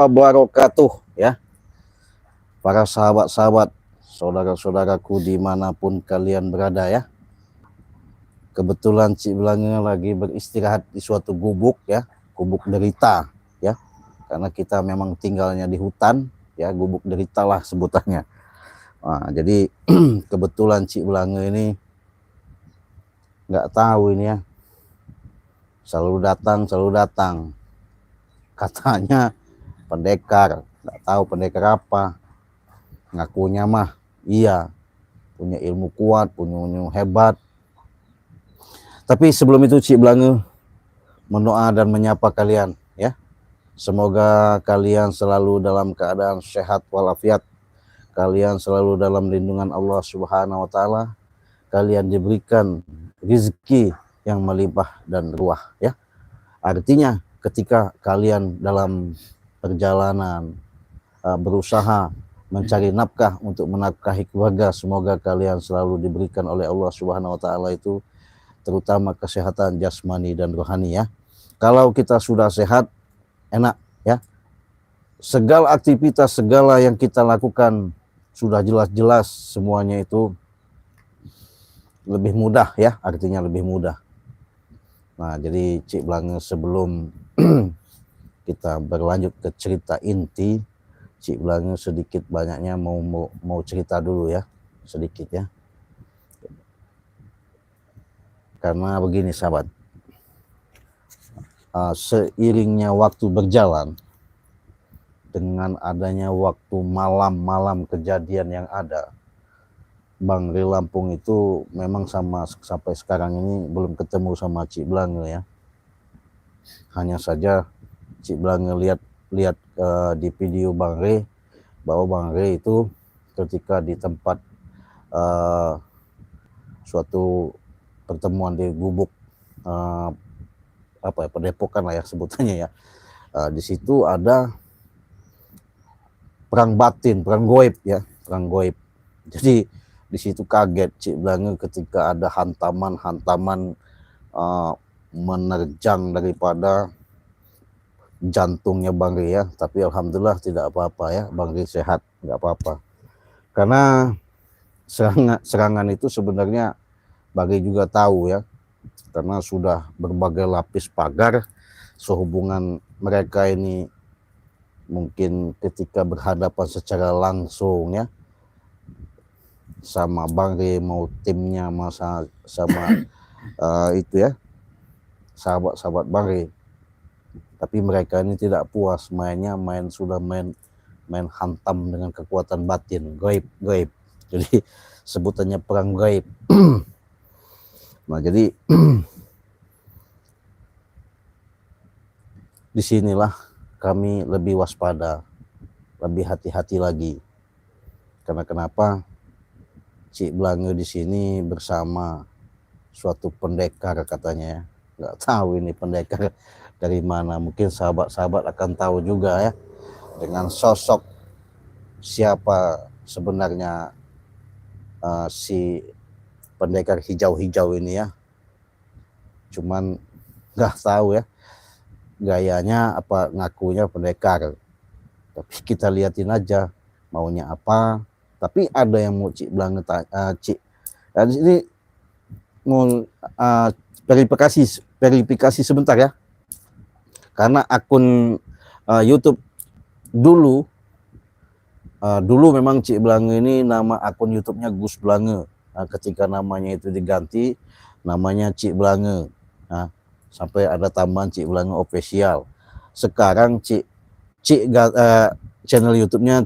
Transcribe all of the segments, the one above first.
Wabarakatuh ya, para sahabat-sahabat, saudara-saudaraku dimanapun kalian berada ya. Kebetulan Cik Belanga lagi beristirahat di suatu gubuk ya, gubuk derita ya, karena kita memang tinggalnya di hutan ya, gubuk derita lah sebutannya. Nah, jadi kebetulan Cik Belanga ini nggak tahu ini ya, selalu datang katanya pendekar, nggak tahu pendekar apa, ngakunya mah iya punya ilmu kuat, punya ilmu hebat. Tapi sebelum itu Cik Belanga mendoa dan menyapa kalian ya, semoga kalian selalu dalam keadaan sehat walafiat, kalian selalu dalam lindungan Allah Subhanahu wa taala, kalian diberikan rezeki yang melimpah dan ruah ya. Artinya ketika kalian dalam perjalanan berusaha mencari nafkah untuk menafkahi keluarga, semoga kalian selalu diberikan oleh Allah Subhanahu wa taala itu terutama kesehatan jasmani dan rohani ya. Kalau kita sudah sehat, enak ya. Segala aktivitas, segala yang kita lakukan sudah jelas-jelas semuanya itu lebih mudah ya, artinya lebih mudah. Nah, jadi Cik Belanga sebelum kita berlanjut ke cerita inti, Cik Belanga sedikit banyaknya mau cerita dulu ya, sedikit ya. Karena begini sahabat, seiringnya waktu berjalan, dengan adanya waktu malam-malam kejadian yang ada, Bang Ri Lampung itu memang sampai sekarang ini belum ketemu sama Cik Belanga ya. Hanya saja Cik Belanga lihat di video Bang Ri bahwa Bang Ri itu ketika di tempat suatu pertemuan di gubuk padepokan lah ya sebutannya ya. Di situ ada perang batin, perang goib ya, perang goib. Jadi di situ kaget Cik Belanga ketika ada hantaman menerjang daripada jantungnya Bang Ri ya. Tapi alhamdulillah tidak apa-apa ya, Bang Ri sehat, nggak apa-apa. Karena serangan itu sebenarnya Bang Ri juga tahu ya, karena sudah berbagai lapis pagar sehubungan mereka ini mungkin ketika berhadapan secara langsung ya sama Bang Ri, mau timnya sama itu ya sahabat-sahabat Bang Ri, tapi mereka ini tidak puas sudah main hantam dengan kekuatan batin gaib. Jadi sebutannya perang gaib. Nah, jadi disinilah kami lebih waspada, lebih hati-hati lagi. Karena kenapa? Cik Belanga di sini bersama suatu pendekar katanya ya. Nggak tahu ini pendekar dari mana. Mungkin sahabat-sahabat akan tahu juga ya, dengan sosok siapa sebenarnya si pendekar hijau-hijau ini ya. Cuman nggak tahu ya gayanya apa, ngakunya pendekar. Tapi kita liatin aja maunya apa. Tapi ada yang mau Cik Belanga Cik di sini mau verifikasi sebentar ya. Karena akun YouTube dulu memang Cik Belanga ini nama akun YouTube-nya Gus Belanga. Nah, ketika namanya itu diganti namanya Cik Belanga. Nah, sampai ada tambahan Cik Belanga official. Sekarang channel YouTube-nya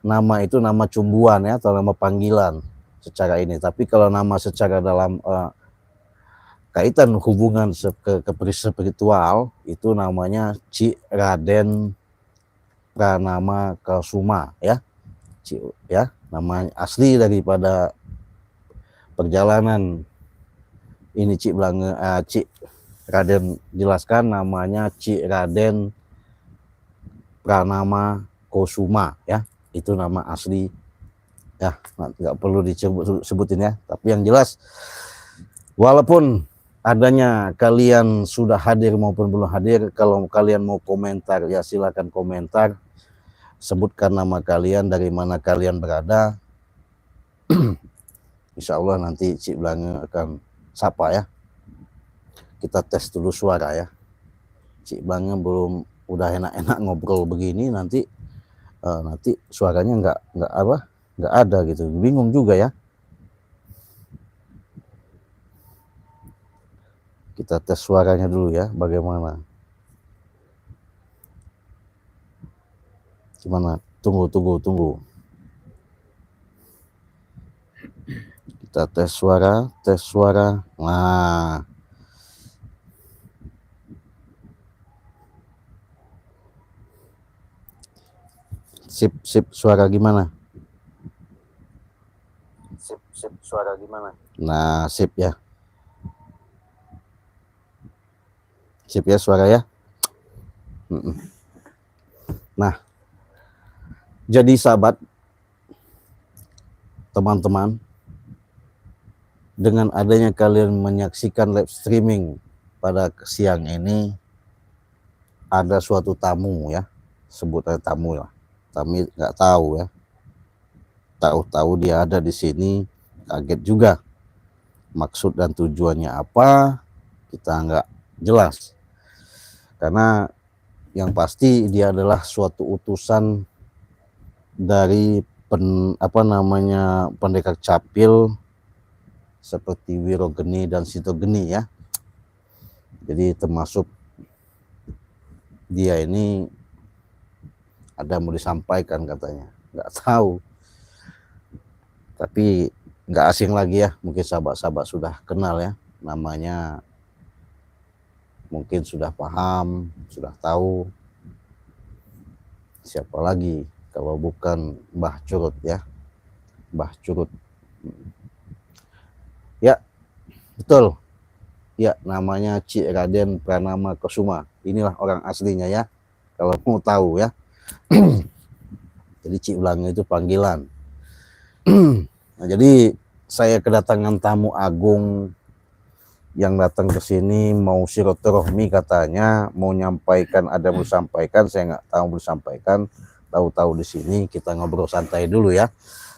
nama itu nama cumbuan ya, atau nama panggilan secara ini. Tapi kalau nama secara dalam kaitan hubungan ke spiritual itu namanya Cik Raden Pranama Kusuma ya. Cik ya, nama asli daripada perjalanan ini Cik Belanga Cik Raden jelaskan namanya Cik Raden Pranama Kusuma ya, itu nama asli ya, nggak perlu disebutin ya. Tapi yang jelas walaupun adanya kalian sudah hadir maupun belum hadir. Kalau kalian mau komentar ya silakan komentar, sebutkan nama kalian, dari mana kalian berada. Insya Allah nanti Cik Blange akan sapa ya. Kita tes dulu suara ya. Cik Blange belum udah enak-enak ngobrol begini, nanti nanti suaranya nggak ada gitu, bingung juga ya. Kita tes suaranya dulu ya, bagaimana. Gimana? Tunggu. Kita tes suara. Nah. Sip, suara gimana? Sip, suara gimana? Nah, sip ya. Sip ya suara ya. Nah, jadi sahabat, teman-teman, dengan adanya kalian menyaksikan live streaming pada siang ini, ada suatu tamu ya, sebut aja tamu lah. Kami nggak tahu ya, tahu-tahu dia ada di sini, kaget juga. Maksud dan tujuannya apa, kita nggak jelas. Karena yang pasti dia adalah suatu utusan dari pendekar capil seperti Wirogeni dan Sitogeni ya. Jadi termasuk dia ini ada mau disampaikan katanya, nggak tahu. Tapi nggak asing lagi ya, mungkin sahabat-sahabat sudah kenal ya, namanya mungkin sudah paham, sudah tahu. Siapa lagi kalau bukan Mbah Curut ya, Mbah Curut. Ya, betul. Ya, namanya Cik Raden Pranama Kusuma. Inilah orang aslinya ya, kalau mau tahu ya. Jadi Cik Blange itu panggilan. Nah, jadi saya kedatangan tamu agung yang datang ke sini mau silaturahmi katanya, mau nyampaikan, ada mau sampaikan, saya nggak tahu mau sampaikan. Tahu-tahu di sini kita ngobrol santai dulu ya.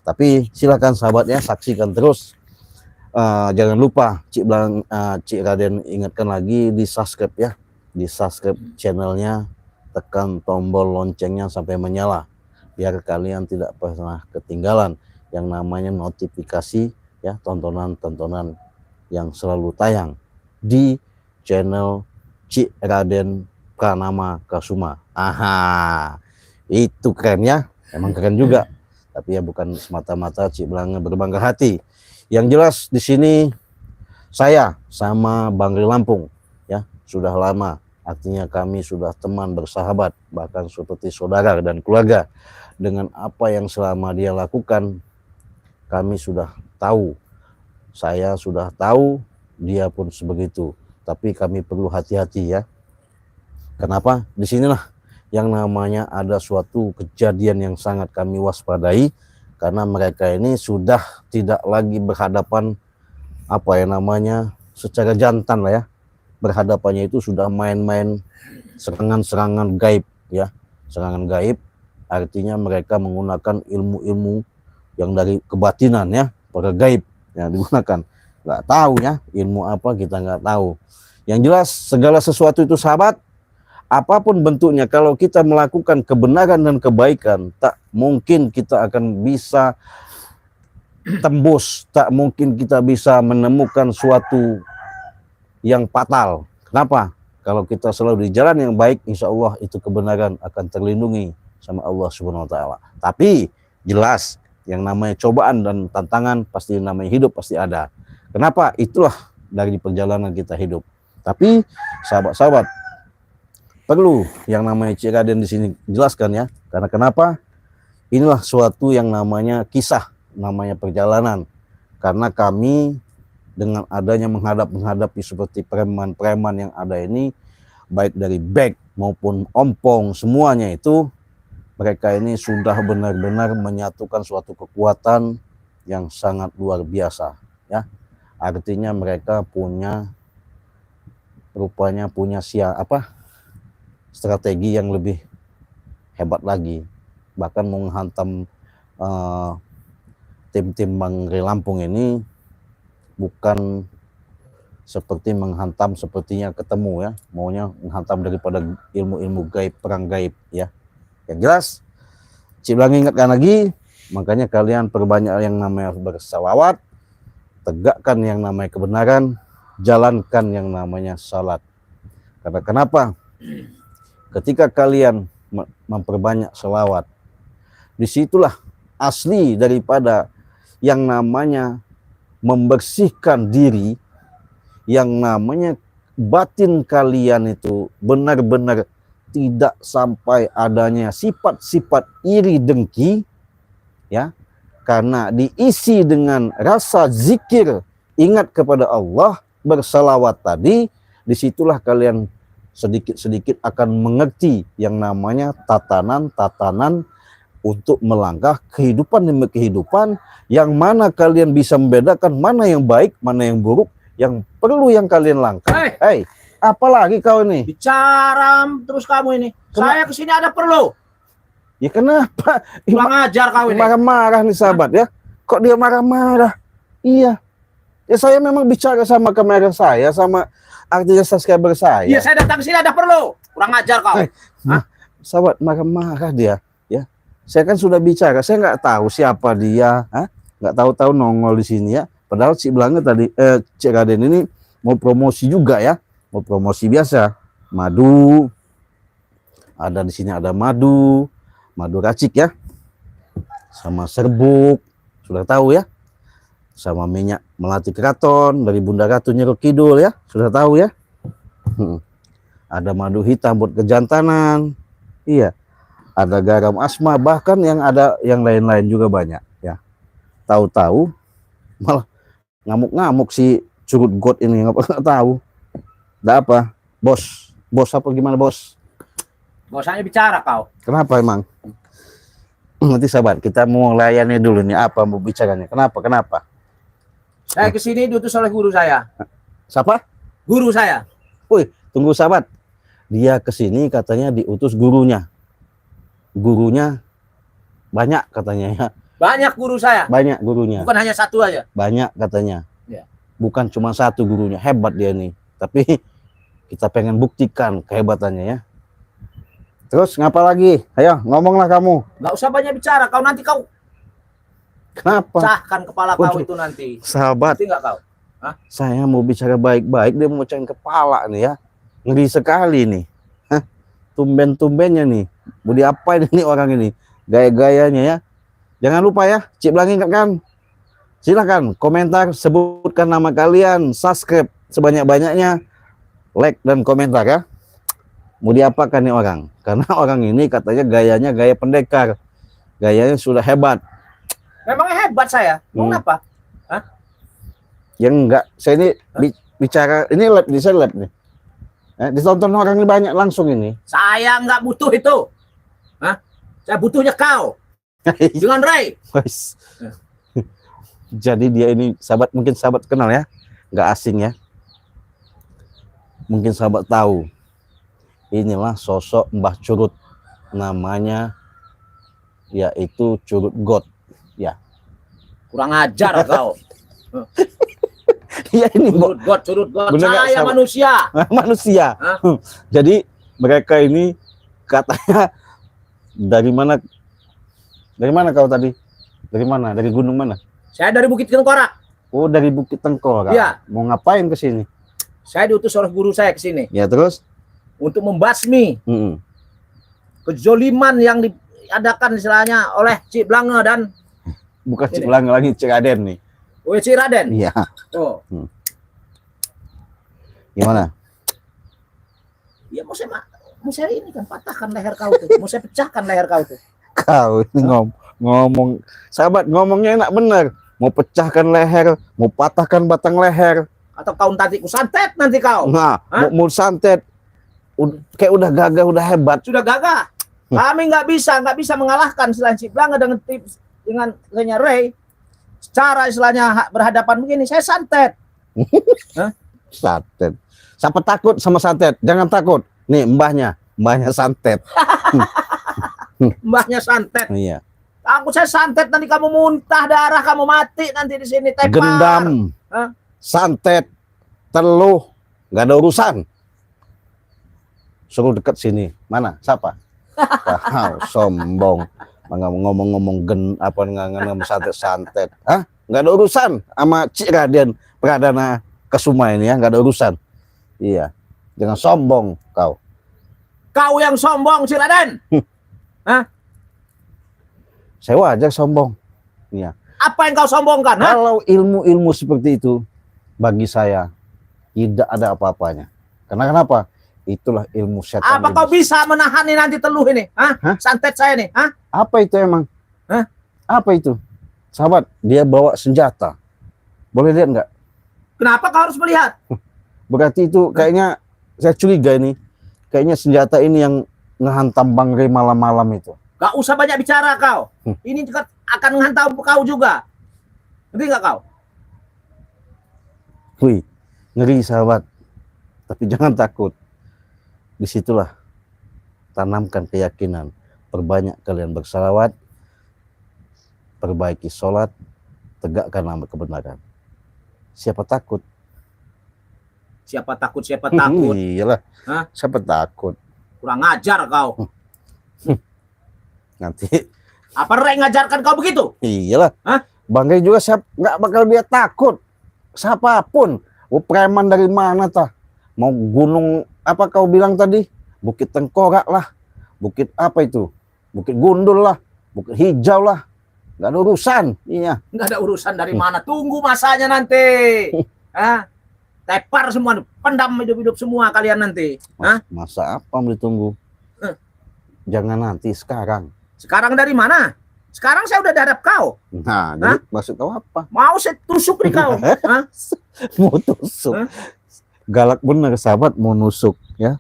Tapi silakan sahabatnya saksikan terus. Jangan lupa Cik Raden ingatkan lagi di subscribe ya, di subscribe channelnya, tekan tombol loncengnya sampai menyala biar kalian tidak pernah ketinggalan yang namanya notifikasi ya, tontonan-tontonan yang selalu tayang di channel Cik Raden Pranama Kusuma. Aha, itu keren ya, emang keren juga. Tapi ya bukan semata-mata Cik Blange berbangga hati. Yang jelas di sini saya sama Bang Ri Lampung ya sudah lama, artinya kami sudah teman bersahabat, bahkan seperti saudara dan keluarga. Dengan apa yang selama dia lakukan, kami sudah tahu. Saya sudah tahu, dia pun sebegitu. Tapi kami perlu hati-hati ya. Kenapa? Disinilah yang namanya ada suatu kejadian yang sangat kami waspadai. Karena mereka ini sudah tidak lagi berhadapan secara jantan lah ya. Berhadapannya itu sudah main-main serangan-serangan gaib ya. Serangan gaib artinya mereka menggunakan ilmu-ilmu yang dari kebatinan ya, pada gaib yang digunakan. Nggak tahu ya ilmu apa, kita nggak tahu. Yang jelas segala sesuatu itu sahabat, apapun bentuknya, kalau kita melakukan kebenaran dan kebaikan, tak mungkin kita akan bisa tembus, tak mungkin kita bisa menemukan suatu yang fatal. Kenapa? Kalau kita selalu di jalan yang baik, insya Allah itu kebenaran akan terlindungi sama Allah Subhanahu wa taala. Tapi jelas yang namanya cobaan dan tantangan pasti, namanya hidup pasti ada. Kenapa? Itulah dari perjalanan kita hidup. Tapi sahabat-sahabat, perlu yang namanya Cik Raden di sini jelaskan ya. Karena kenapa? Inilah suatu yang namanya kisah, namanya perjalanan. Karena kami dengan adanya menghadapi seperti preman-preman yang ada ini, baik dari bek maupun ompong, semuanya itu mereka ini sudah benar-benar menyatukan suatu kekuatan yang sangat luar biasa ya. Artinya mereka punya rupanya punya strategi yang lebih hebat lagi, bahkan menghantam tim-tim Bang Ray Lampung ini bukan seperti menghantam sepertinya ketemu ya, maunya menghantam daripada ilmu-ilmu gaib, perang gaib ya. Yang jelas Cik Blang ingatkan lagi, makanya kalian perbanyak yang namanya bersalawat, tegakkan yang namanya kebenaran, jalankan yang namanya salat. Karena kenapa? Ketika kalian memperbanyak selawat, disitulah asli daripada yang namanya membersihkan diri, yang namanya batin kalian itu benar-benar tidak sampai adanya sifat-sifat iri dengki ya, karena diisi dengan rasa zikir, ingat kepada Allah, bersalawat tadi, disitulah kalian sedikit-sedikit akan mengerti yang namanya tatanan-tatanan untuk melangkah kehidupan demi kehidupan, yang mana kalian bisa membedakan mana yang baik, mana yang buruk, yang perlu yang kalian langkah. Hey, apalagi kau ini? Bicara terus kamu ini. Saya kesini ada perlu. Ya kenapa? Kurang ajar kau ini. Marah-marah nih sahabat ya. Kok dia marah-marah? Iya. Ya saya memang bicara sama kamera saya, sama artinya subscriber saya. Iya, saya datang ke sini ada perlu. Kurang ajar kau. Sahabat, marah-marah dia. Ya, saya kan sudah bicara. Saya nggak tahu siapa dia. Nggak tahu-tahu nongol di sini ya. Padahal Cik Blanga tadi, Cik Raden ini mau promosi juga ya. Mau promosi biasa. Madu. Ada di sini ada madu racik ya. Sama serbuk. Sudah tahu ya. Sama minyak melati keraton dari Bunda Ratu Nyiro Kidul ya, sudah tahu ya. Ada madu hitam buat kejantanan, iya. Ada garam asma, bahkan yang ada yang lain-lain juga banyak ya. Tahu-tahu malah ngamuk-ngamuk si curut got ini, nggak tahu. Ada apa, bos? Bos apa gimana bos? Bosnya bicara kau. Kenapa emang? Nanti sahabat, kita mau layani dulu nih apa mau bicaranya. Kenapa? Saya kesini diutus oleh guru saya. Siapa? Guru saya. Woi, tunggu sahabat. Dia kesini katanya diutus gurunya. Gurunya banyak katanya ya. Banyak guru saya. Banyak gurunya. Bukan hanya satu aja. Banyak katanya. Ya. Bukan cuma satu gurunya. Hebat dia nih. Tapi kita pengen buktikan kehebatannya ya. Terus ngapa lagi? Ayo ngomonglah kamu. Nggak usah banyak bicara. Kau nanti kau kenapa? pecahkan kepala kau itu nanti. Sahabat. Nanti nggak kau? Hah? Saya mau bicara baik-baik, dia mau mecahin kepala nih ya. Ngeri sekali nih. Tumben-tumbennya nih. Mau diapain ini orang ini? Gaya-gayanya ya. Jangan lupa ya, Cik Blang ingatkan. Silakan komentar, sebutkan nama kalian, subscribe sebanyak-banyaknya, like dan komentar ya. Mau diapakan nih orang? Karena orang ini katanya gayanya gaya pendekar. Gayanya sudah hebat. Memangnya hebat saya? Mau apa? Hah? Yang enggak, saya ini bicara, ini lab, ini saya lab nih. Ditonton orang ini banyak langsung ini. Saya nggak butuh itu. Hah? Saya butuhnya kau. Dengan Ray. Jadi dia ini sahabat, mungkin sahabat kenal ya. Nggak asing ya. Mungkin sahabat tahu. Inilah sosok Mbah Curut. Namanya yaitu Curut God. Ya. Kurang ajar kau. Ya ini curut God. Saya manusia. Manusia. Jadi mereka ini katanya dari mana? Dari mana kau tadi? Dari mana? Dari gunung mana? Saya dari Bukit Tengkorak. Oh, dari Bukit Tengkorak. Iya. Mau ngapain ke sini? Saya diutus oleh guru saya ke sini. Ya, terus untuk membasmi kezoliman yang diadakan istilahnya oleh Cik Blanga dan bukan Cik Blanga lagi, Cik Raden nih. Oh, Cik Raden. Iya. Oh. Gimana? Ya mau saya ini kan patahkan leher kau tuh. Mau saya pecahkan leher kau tuh. Kau ini ngomong sahabat, ngomongnya enak bener. Mau pecahkan leher, mau patahkan batang leher. Atau kau nanti santet nanti kau. Nah, mau santet. Kayak udah gagah, udah hebat. Sudah gagah. Kami nggak bisa mengalahkan selain Cik Blanga dengan Ray. Secara istilahnya berhadapan begini, saya santet. Santet. Siapa takut sama santet? Jangan takut. Nih mbahnya santet. Mbahnya santet. Iya. Aku saya santet nanti kamu muntah darah, kamu mati nanti di sini tepar. Gendam, Hah? santet, teluh, nggak ada urusan. Suruh dekat sini. Mana? Siapa? Sombong. Ngomong-ngomong ngomong santet. Hah? Nggak ada urusan sama Cik Raden Pradana Kesuma ini ya, nggak ada urusan. Iya. Jangan sombong kau. Kau yang sombong, si Raden. Saya wajar sombong. Iya. Apa yang kau sombongkan? Ha? Kalau ilmu-ilmu seperti itu bagi saya tidak ada apa-apanya. Karena kenapa? Itulah ilmu setan. Apa kau bisa menahan ini nanti teluh ini? Hah? Santet saya nih. Hah? Apa itu emang? Hah? Apa itu? Sahabat, dia bawa senjata. Boleh lihat nggak? Kenapa kau harus melihat? Berarti itu kayaknya saya curiga ini. Kayaknya senjata ini yang ngehantam Bang Rey malam-malam itu. Gak usah banyak bicara kau. Ini juga akan menghantam kau juga. Ngerti gak kau? Wih, ngeri sahabat. Tapi jangan takut. Disitulah tanamkan keyakinan. Perbanyak kalian bersalawat, perbaiki sholat, tegakkan nama kebenaran. Siapa takut? Siapa takut, siapa takut. Iyalah. Hah? Siapa takut? Kurang ajar kau. Nanti Apa Rey ngajarkan kau begitu? iyalah. Hah? Bang Rey juga nggak bakal dia takut. Siapapun. Preman dari mana tah? Mau gunung apa kau bilang tadi? Bukit Tengkorak lah. Bukit apa itu? Bukit Gundul lah. Bukit Hijau lah. Nggak ada urusan. Iya. Nggak ada urusan dari mana. Tunggu masanya nanti. Hah? Tepar semua. Pendam hidup-hidup semua kalian nanti. Hah? Masa apa mau ditunggu? Jangan nanti, sekarang. Sekarang dari mana? Sekarang saya udah hadap kau. Nah, jadi maksud kau apa? Mau saya tusuk nih kau. Hah? Mau tusuk. Hah? Galak bener sahabat mau nusuk ya.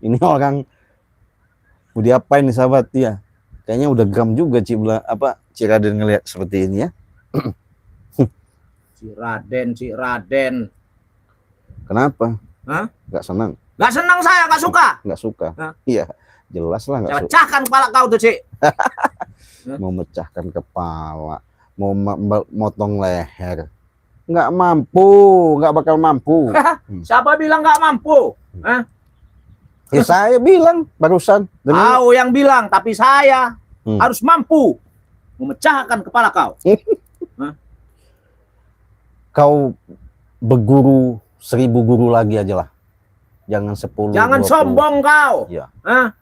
Ini orang mau diapain nih sahabat ya? Kayaknya udah gram juga Cik Raden ngelihat seperti ini ya. Si Raden. Kenapa? Hah? Gak senang? Gak senang saya, gak suka. Gak suka? Hah? Iya, jelas lah gak Saya suka. pecahkan kepala kau tuh, Cik. Mau mecahkan kepala, mau motong leher. Nggak mampu, nggak bakal mampu. Siapa bilang gak mampu? Hah? Ya saya bilang barusan. Kau yang bilang, tapi saya harus mampu memecahkan kepala kau. Kau berguru 1000 guru lagi aja lah. Jangan 10. Jangan 20. sombong kau. Iya. Hah?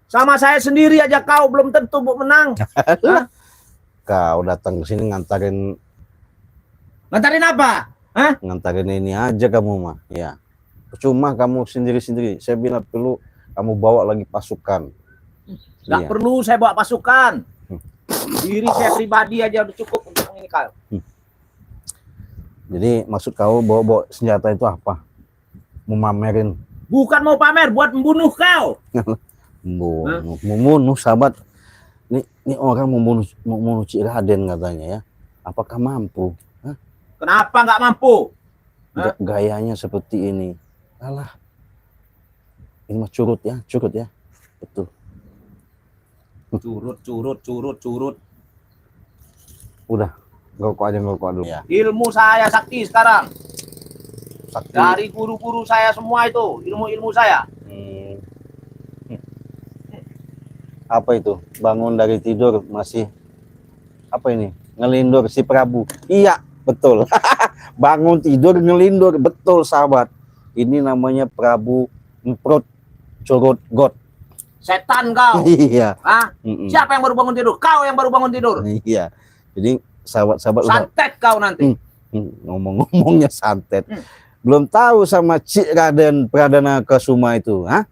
Sama saya sendiri aja kau belum tentu menang. Hah? Kau datang ke sini ngantarin Ngantarin apa? Hah? ngantarin ini aja kamu mah. Ya. Cuma kamu sendiri-sendiri. Saya bilang perlu kamu bawa lagi pasukan. Gak Iya. perlu saya bawa pasukan. Diri saya pribadi aja udah cukup untuk ini kau. Jadi maksud kau bawa senjata itu apa? Mau mamerin, Bukan mau pamer, buat membunuh kau. membunuh sahabat. Ini orang membunuh Cik Raden katanya ya. Apakah mampu? Hah? Kenapa nggak mampu? Hah? Gayanya seperti ini. Alah. Ini mah curut ya. Betul. Curut. Udah, ngerokok dulu. Ya. Ilmu saya sakti sekarang. Sakti. Dari guru-guru saya semua itu, ilmu-ilmu saya. Apa itu? Bangun dari tidur masih apa ini? Ngelindur si Prabu. Iya, betul. Bangun tidur ngelindur, betul sahabat. Ini namanya Prabu Emprut Curut God. Setan kau. Iya. Hah? Siapa yang baru bangun tidur? Kau yang baru bangun tidur. Iya. Jadi sahabat-sahabat Santet kau nanti. ngomong-ngomongnya santet. Belum tahu sama Cik Raden Pradana Kesuma itu, ha?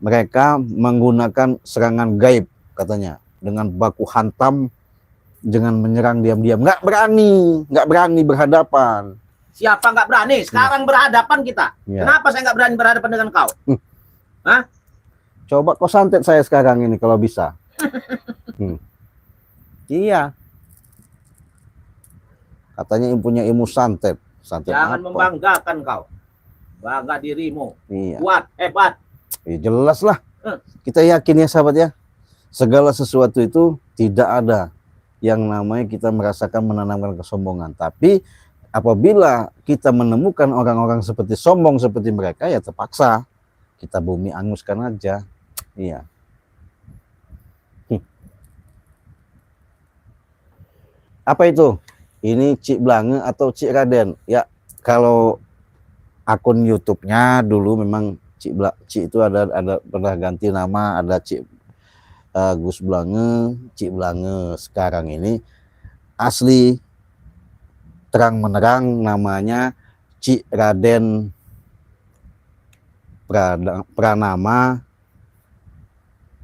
Mereka menggunakan serangan gaib katanya dengan baku hantam, dengan menyerang diam-diam. Nggak berani berhadapan. Siapa nggak berani? Sekarang berhadapan kita. Ya. Kenapa saya nggak berani berhadapan dengan kau? Hah? Coba kau santet saya sekarang ini kalau bisa. Iya. Katanya punya ilmu santet. Pesantren Jangan apa? membanggakan kau. Bangga dirimu. Iya. Kuat, hebat. Ya, jelas lah. Kita yakin ya sahabat ya, segala sesuatu itu tidak ada yang namanya kita merasakan menanamkan kesombongan. Tapi apabila kita menemukan orang-orang seperti sombong seperti mereka, ya terpaksa kita bumi anguskan aja. Iya. Apa itu? Ini Cik Blange atau Cik Raden? Ya, kalau akun YouTube-nya dulu memang Cik itu ada pernah ganti nama, ada Cik Gus Blange, Cik Blange. Sekarang ini asli terang menerang namanya Cik Raden Pranama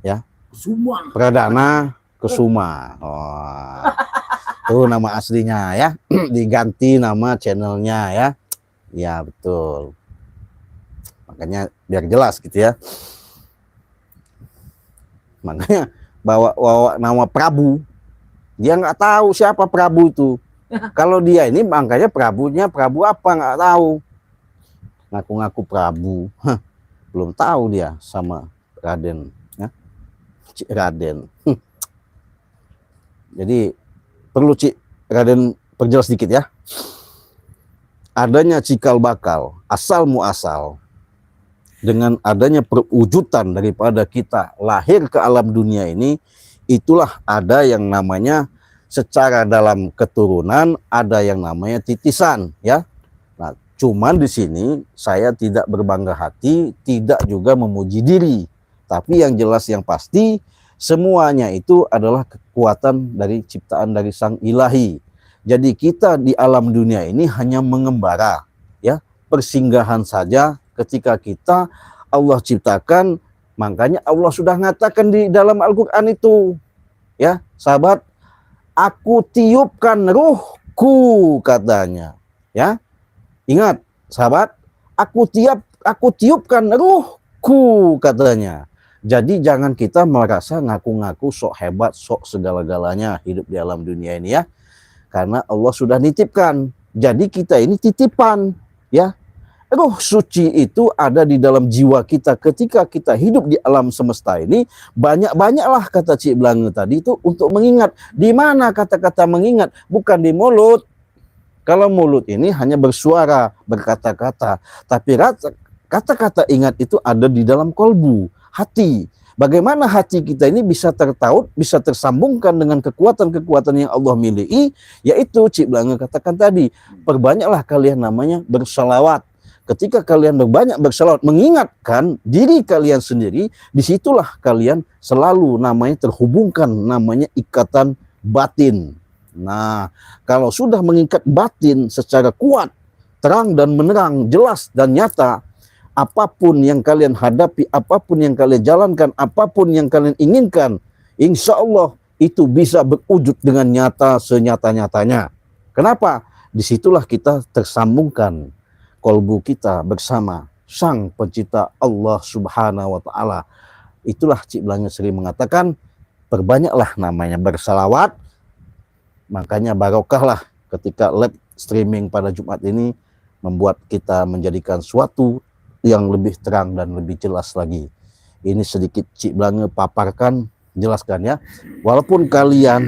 ya, Semua. Pradana Kusuma. Oh, itu nama aslinya ya. Diganti nama channelnya ya. Ya betul. Makanya biar jelas gitu ya. Makanya bawa nama Prabu, dia nggak tahu siapa Prabu itu. Kalau dia ini makanya Prabunya Prabu apa nggak tahu. Ngaku-ngaku Prabu, belum tahu dia sama Raden, ya. Cik Raden. Jadi perlu Cik Raden perjelas sedikit ya. Adanya cikal bakal, asal muasal, dengan adanya perwujudan daripada kita lahir ke alam dunia ini, itulah ada yang namanya secara dalam keturunan, ada yang namanya titisan ya. Nah, cuman di sini saya tidak berbangga hati, tidak juga memuji diri, tapi yang jelas yang pasti semuanya itu adalah kekuatan dari ciptaan dari Sang Ilahi. Jadi kita di alam dunia ini hanya mengembara ya, persinggahan saja. Ketika kita Allah ciptakan, makanya Allah sudah mengatakan di dalam Al-Qur'an itu ya, sahabat, aku tiupkan ruhku katanya ya. Ingat sahabat, aku tiupkan ruhku katanya. Jadi jangan kita merasa ngaku-ngaku sok hebat, sok segala-galanya hidup di alam dunia ini ya. Karena Allah sudah nitipkan. Jadi kita ini titipan ya. Ruh suci itu ada di dalam jiwa kita ketika kita hidup di alam semesta ini. Banyak-banyaklah kata Cik Blange tadi itu untuk mengingat. Di mana kata-kata mengingat? Bukan di mulut. Kalau mulut ini hanya bersuara, berkata-kata. Tapi kata-kata ingat itu ada di dalam kolbu, hati. Bagaimana hati kita ini bisa tertaut, bisa tersambungkan dengan kekuatan-kekuatan yang Allah miliki, yaitu Cik Blange katakan tadi, perbanyaklah kalian namanya bersalawat. Ketika kalian berbanyak bersalawat, mengingatkan diri kalian sendiri, disitulah kalian selalu namanya terhubungkan, namanya ikatan batin. Nah, kalau sudah mengikat batin secara kuat, terang dan menerang, jelas dan nyata, apapun yang kalian hadapi, apapun yang kalian jalankan, apapun yang kalian inginkan, insya Allah itu bisa berwujud dengan nyata senyata-nyatanya. Kenapa? Disitulah kita tersambungkan kolbu kita bersama Sang Pencipta Allah Subhanahu wa Ta'ala. Itulah Cik Blange sering mengatakan, perbanyaklah namanya bersalawat. Makanya barokahlah ketika live streaming pada Jumat ini membuat kita menjadikan suatu yang lebih terang dan lebih jelas lagi. Ini sedikit Cik Blange paparkan, jelaskan ya. Walaupun kalian,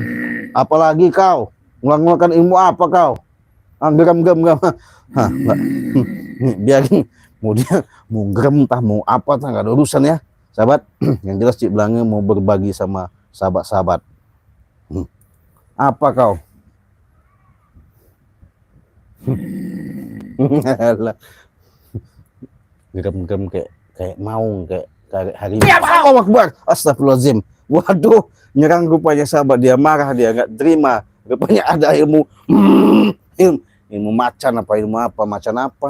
apalagi kau, ngulang-ngulangkan ilmu apa kau? Geram. Biarin, mau dia mau gerem tah mau apa tah nggak ada urusan ya, sahabat. Yang jelas Cik Blange mau berbagi sama sahabat-sahabat. Apa kau? Gerem kayak maung, kayak harimau. Allahu Akbar, astagfirullahaladzim. Waduh, nyerang rupanya sahabat, dia marah, dia nggak terima. Rupanya ada ilmu macan apa, macan apa.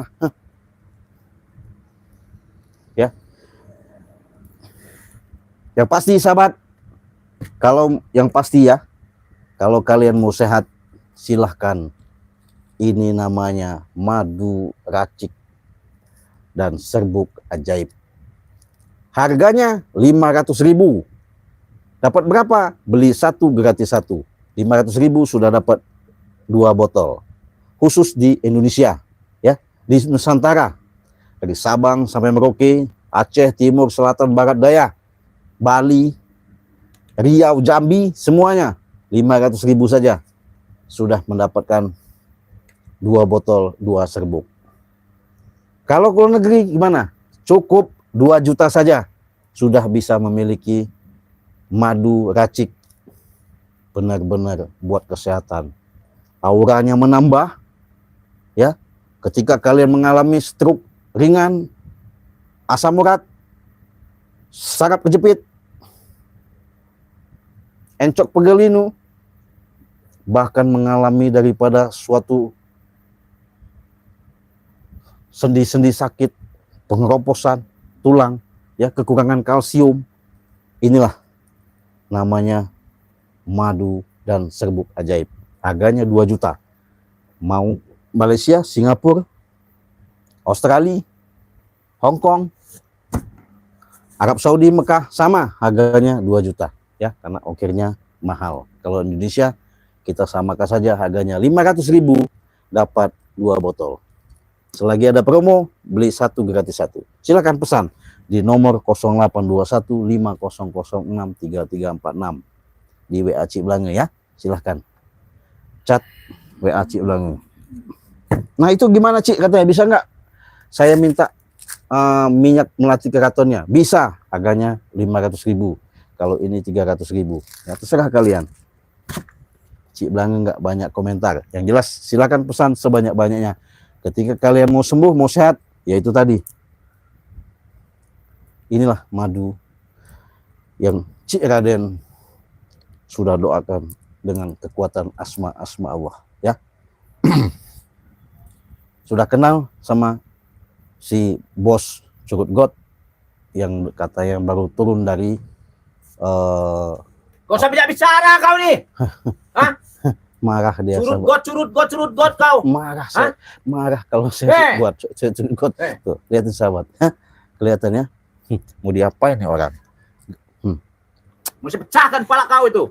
Ya. Yang pasti sahabat, kalau yang pasti ya, kalau kalian mau sehat, silahkan. Ini namanya madu racik dan serbuk ajaib. Harganya 500.000. Dapat berapa? Beli satu gratis satu. 500.000 sudah dapat 2 botol. Khusus di Indonesia di Nusantara. Dari Sabang sampai Merauke, Aceh, Timur, Selatan, Barat, Daya, Bali, Riau, Jambi, semuanya 500.000 saja sudah mendapatkan 2 botol 2 serbuk. Kalau ke luar negeri gimana? Cukup 2 juta saja sudah bisa memiliki madu racik, benar-benar buat kesehatan. Auranya menambah, ya. Ketika kalian mengalami stroke ringan, asam urat, saraf kejepit, encok pegelinu, bahkan mengalami daripada suatu sendi-sendi sakit, pengeroposan tulang, ya, kekurangan kalsium. Inilah namanya madu dan serbuk ajaib. Harganya 2 juta. Mau Malaysia, Singapura, Australia, Hong Kong, Arab Saudi, Mekah, sama harganya 2 juta, ya, karena ongkirnya mahal. Kalau Indonesia kita samakan saja harganya 500.000 dapat 2 botol. Selagi ada promo, beli 1 gratis 1. Silakan pesan di nomor 082150063346 di WA Cik Belange, ya. Silahkan chat WA Cik Belange. Nah, itu gimana, Cik, katanya bisa nggak saya minta minyak melati keratonnya? Bisa, harganya 500.000. Kalau ini 300.000, ya terserah kalian. Cik Belange nggak banyak komentar. Yang jelas silakan pesan sebanyak-banyaknya. Ketika kalian mau sembuh, mau sehat, ya itu tadi. Inilah madu yang Cik Raden sudah doakan dengan kekuatan asma Allah, ya. Sudah kenal sama si bos Curut God yang kata yang baru turun dari Kau usah bicara kau nih. Hah? marah dia. Curut God kau. Marah saya, marah kalau saya buat saya Curut God. Tuh, lihatin sahabat. Hah? Kelihatannya mau diapain nih orang? Mesti pecahkan kepala kau itu.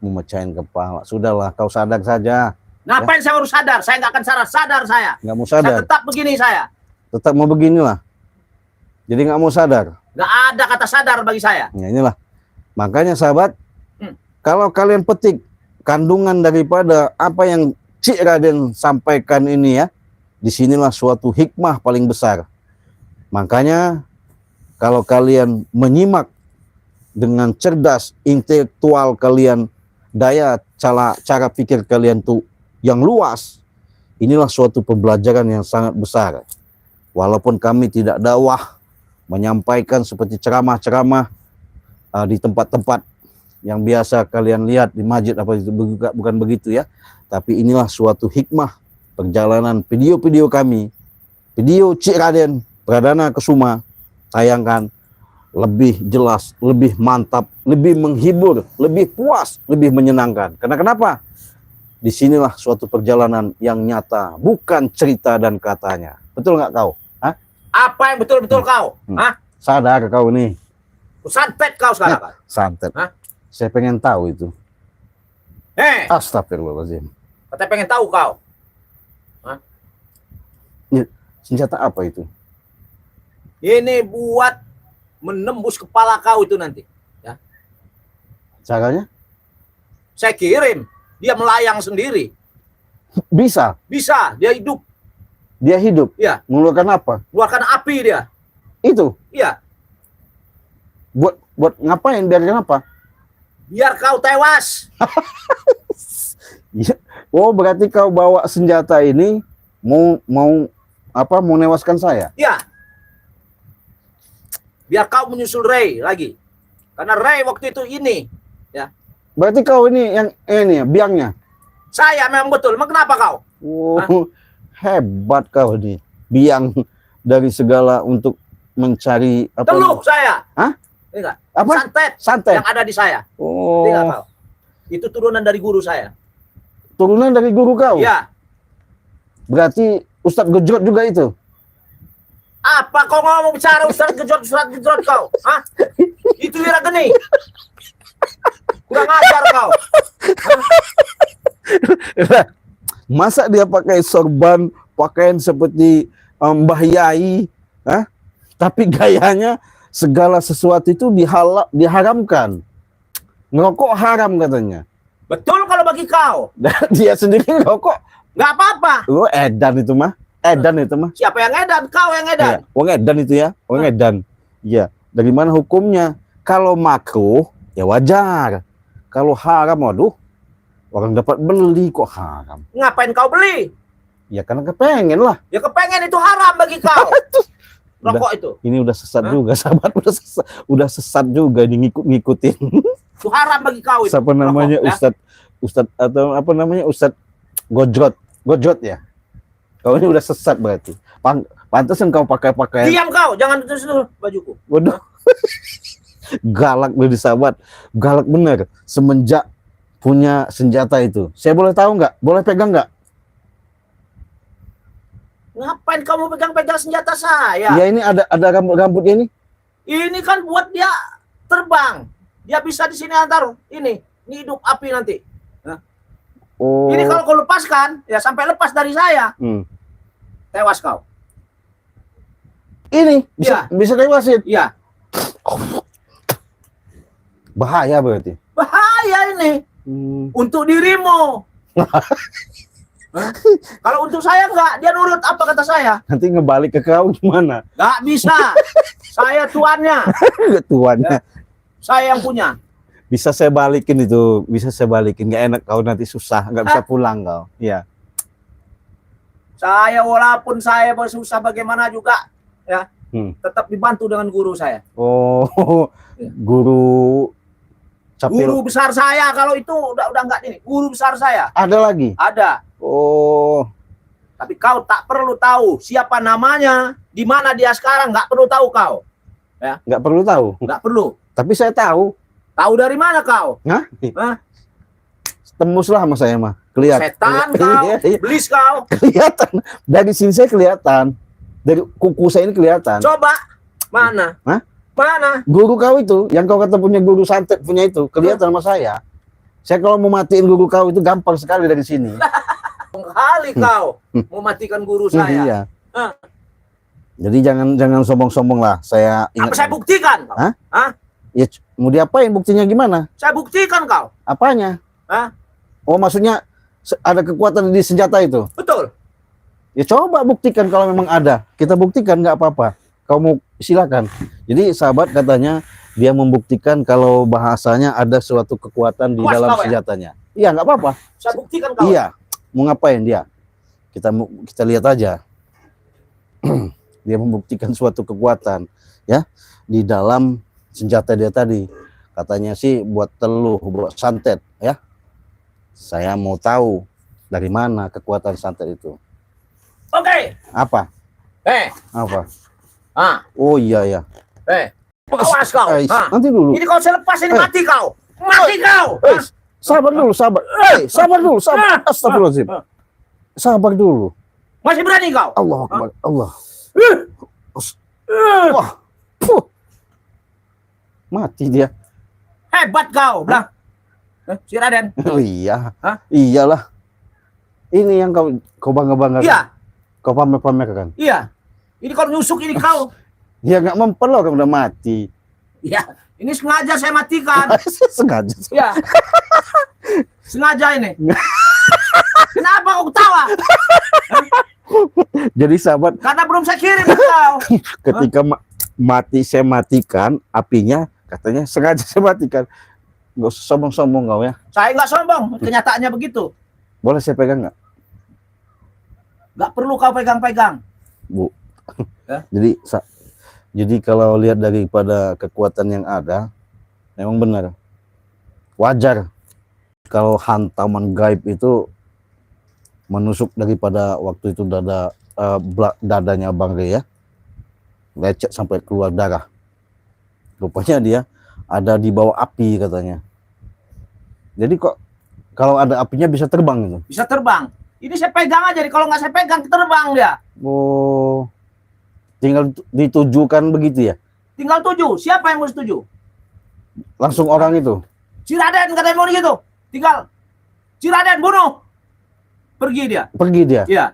Mau mecahin kepala. Sudahlah, kau sadar saja. Ngapain saya harus sadar? Saya nggak akan sadar saya. Nggak mau Saya sadar. tetap begini saya. Tetap mau beginilah. Jadi nggak mau sadar. Nggak ada kata sadar bagi saya. Ya, inilah. Makanya sahabat, kalau kalian petik kandungan daripada apa yang Cik Raden sampaikan ini, ya, disinilah suatu hikmah paling besar. Makanya kalau kalian menyimak dengan cerdas, intelektual kalian, daya cara pikir kalian tuh yang luas, inilah suatu pembelajaran yang sangat besar. Walaupun kami tidak dakwah menyampaikan seperti ceramah-ceramah di tempat-tempat yang biasa kalian lihat di masjid apa itu, bukan begitu, ya. Tapi inilah suatu hikmah perjalanan video-video kami, video Cik Raden Pradana Kusuma, tayangkan lebih jelas, lebih mantap, lebih menghibur, lebih puas, lebih menyenangkan. Karena kenapa? Disinilah suatu perjalanan yang nyata, bukan cerita dan katanya. Betul nggak kau? Hah? Apa yang betul-betul kau? Hah? Sadar kau nih? Santet kau sekarang. Santet. Hah? Saya pengen tahu itu. Astagfirullahaladzim. Katanya pengen tahu kau. Hah? Senjata apa itu? Ini buat menembus kepala kau itu nanti. Ya. Caranya? Saya kirim. Dia melayang sendiri. Bisa? Bisa. Dia hidup. Dia hidup? Iya. Mengeluarkan apa? Mengeluarkan api dia. Itu? Iya. Buat ngapain? Biar kenapa? Biar kau tewas. Oh, berarti kau bawa senjata ini mau newaskan saya? Iya. Biar kau menyusul Ray lagi. Karena Ray waktu itu ini, ya. Berarti kau ini yang ini biangnya? Saya memang betul. Emang kenapa kau? Oh, hebat kau nih. Biang dari segala untuk mencari apa? Teluk saya. Hah? Enggak. Apa? Santet. Yang ada di saya. Oh. Enggak kau. Itu turunan dari guru saya. Turunan dari guru kau? Iya. Berarti Ustadz Gejrot juga itu? Apa kau ngomong bicara Ustadz Gejrot kau? Hah? Itu Wira Geni. Kurang ajar kau. Masa dia pakai sorban, pakaian seperti Mbah Yai, tapi gayanya segala sesuatu itu diharamkan. Ngerokok haram katanya. Betul kalau bagi kau. Dan dia sendiri ngerokok. Nggak apa-apa. Oh, edan itu mah. Edan itu mah. Siapa yang edan? Kau yang edan. Ya, wong edan itu ya. Wong edan. Iya. Dari mana hukumnya? Kalau makruh, ya wajar. Kalau haram, waduh. Orang dapat beli kok haram. Ngapain kau beli? Ya karena kepengen lah. Ya kepengen itu haram bagi kau. Rokok itu. Ini udah sesat juga, sahabat. Udah sesat juga ngikutin. Itu haram bagi kau itu. Siapa namanya? Rokok, Ustadz atau apa namanya? Ustadz Gojrot ya. Kau ini udah sesat berarti. Pantesan kau pakai. Diam kau, jangan terus bajuku. Waduh. Galak dari sahabat. Galak bener. Semenjak punya senjata itu. Saya boleh tahu nggak? Boleh pegang nggak? Ngapain kamu pegang-pegang senjata saya? Ya ini ada rambut-rambutnya ini. Ini kan buat dia terbang. Dia bisa di sini antar ini hidup api nanti. Oh. Ini kalau kau lepaskan, ya sampai lepas dari saya, tewas kau. Ini bisa tewasin. Iya. Bahaya berarti. Bahaya ini untuk dirimu. Kalau untuk saya enggak, dia nurut apa kata saya. Nanti ngebalik ke kau gimana? Enggak bisa. Saya tuannya. Tuannya. Saya yang punya. Bisa saya balikin itu, bisa saya balikin. Nggak enak kau nanti susah, nggak bisa pulang kau. Iya. Saya walaupun saya bersusah bagaimana juga, ya tetap dibantu dengan guru saya. Oh, guru capil. Guru besar saya kalau itu udah enggak ini. Guru besar saya. Ada lagi? Ada. Oh. Tapi kau tak perlu tahu siapa namanya, di mana dia sekarang, nggak perlu tahu kau. Ya. Nggak perlu tahu. Nggak perlu. Tapi saya tahu. Tahu dari mana kau? Hah? Hah? Tembus lah sama saya mah. Kelihatan. Setan kau, iblis kau. Kelihatan. Dari sini saya kelihatan. Dari kuku saya ini kelihatan. Coba. Mana? Hah? Mana? Guru kau itu, yang kau kata punya guru santet punya itu, kelihatan sama saya. Saya kalau mau matiin guru kau itu gampang sekali dari sini. Kali kau mau matikan guru saya. Iya. Jadi jangan sombong-sombong lah. Saya ingat. Apa saya buktikan? Kau? Hah? Hah? Ya mau diapain, buktinya gimana? Saya buktikan kau. Apanya? Hah? Oh maksudnya ada kekuatan di senjata itu? Betul. Ya coba buktikan kalau memang ada. Kita buktikan nggak apa-apa. Kamu silakan. Jadi sahabat katanya dia membuktikan kalau bahasanya ada suatu kekuatan di dalam senjatanya. Iya nggak apa-apa. Saya buktikan kau. Iya. Mau ngapain dia? Kita lihat aja. Dia membuktikan suatu kekuatan ya di dalam senjata dia tadi. Katanya sih buat teluh, buat santet ya. Saya mau tahu dari mana kekuatan santet itu. Oke. Apa? Apa? Oh iya ya. Awas kau. Nanti dulu. Ini kau selepas ini mati kau. Mati kau. Sabar dulu, sabar. Sabar dulu, sabar. Astagfirullahaladzim. Sabar dulu. Masih berani kau? Allah Akbar. Allah. Wah. Mati dia. Hebat kau. Bilang. Si Raden. Oh iya. Hah? Iyalah. Ini yang kau bangga-banggakan. Iya. Kau pamer-pamerkan. Iya. Ini kalau nyusuk ini kau. Ya nggak mempan loh, kamu udah mati. Iya. Ini sengaja saya matikan. Sengaja. Iya. Sengaja ini. Kenapa kau ketawa? Jadi sahabat, Karena belum saya kirim ke kau. ketika mati saya matikan apinya, katanya sengaja saya matikan. Gak usah sombong-sombong kau ya. Saya nggak sombong. Kenyataannya begitu. Boleh saya pegang nggak? Nggak perlu kau pegang-pegang. Bu. Ya? Jadi kalau lihat daripada kekuatan yang ada, memang benar. Wajar kalau hantaman gaib itu menusuk daripada waktu itu dadanya Bang Rey ya. Lecet sampai keluar darah. Rupanya dia ada di bawah api katanya. Jadi kok kalau ada apinya bisa terbang gitu? Bisa terbang. Ini saya pegang aja. Kalau nggak saya pegang terbang dia. Oh, tinggal ditujukan begitu ya? Tinggal tuju. Siapa yang mau setuju? Langsung orang itu? Si Raden katanya mau gitu. Tinggal si Raden bunuh. Pergi dia. Pergi dia? Iya.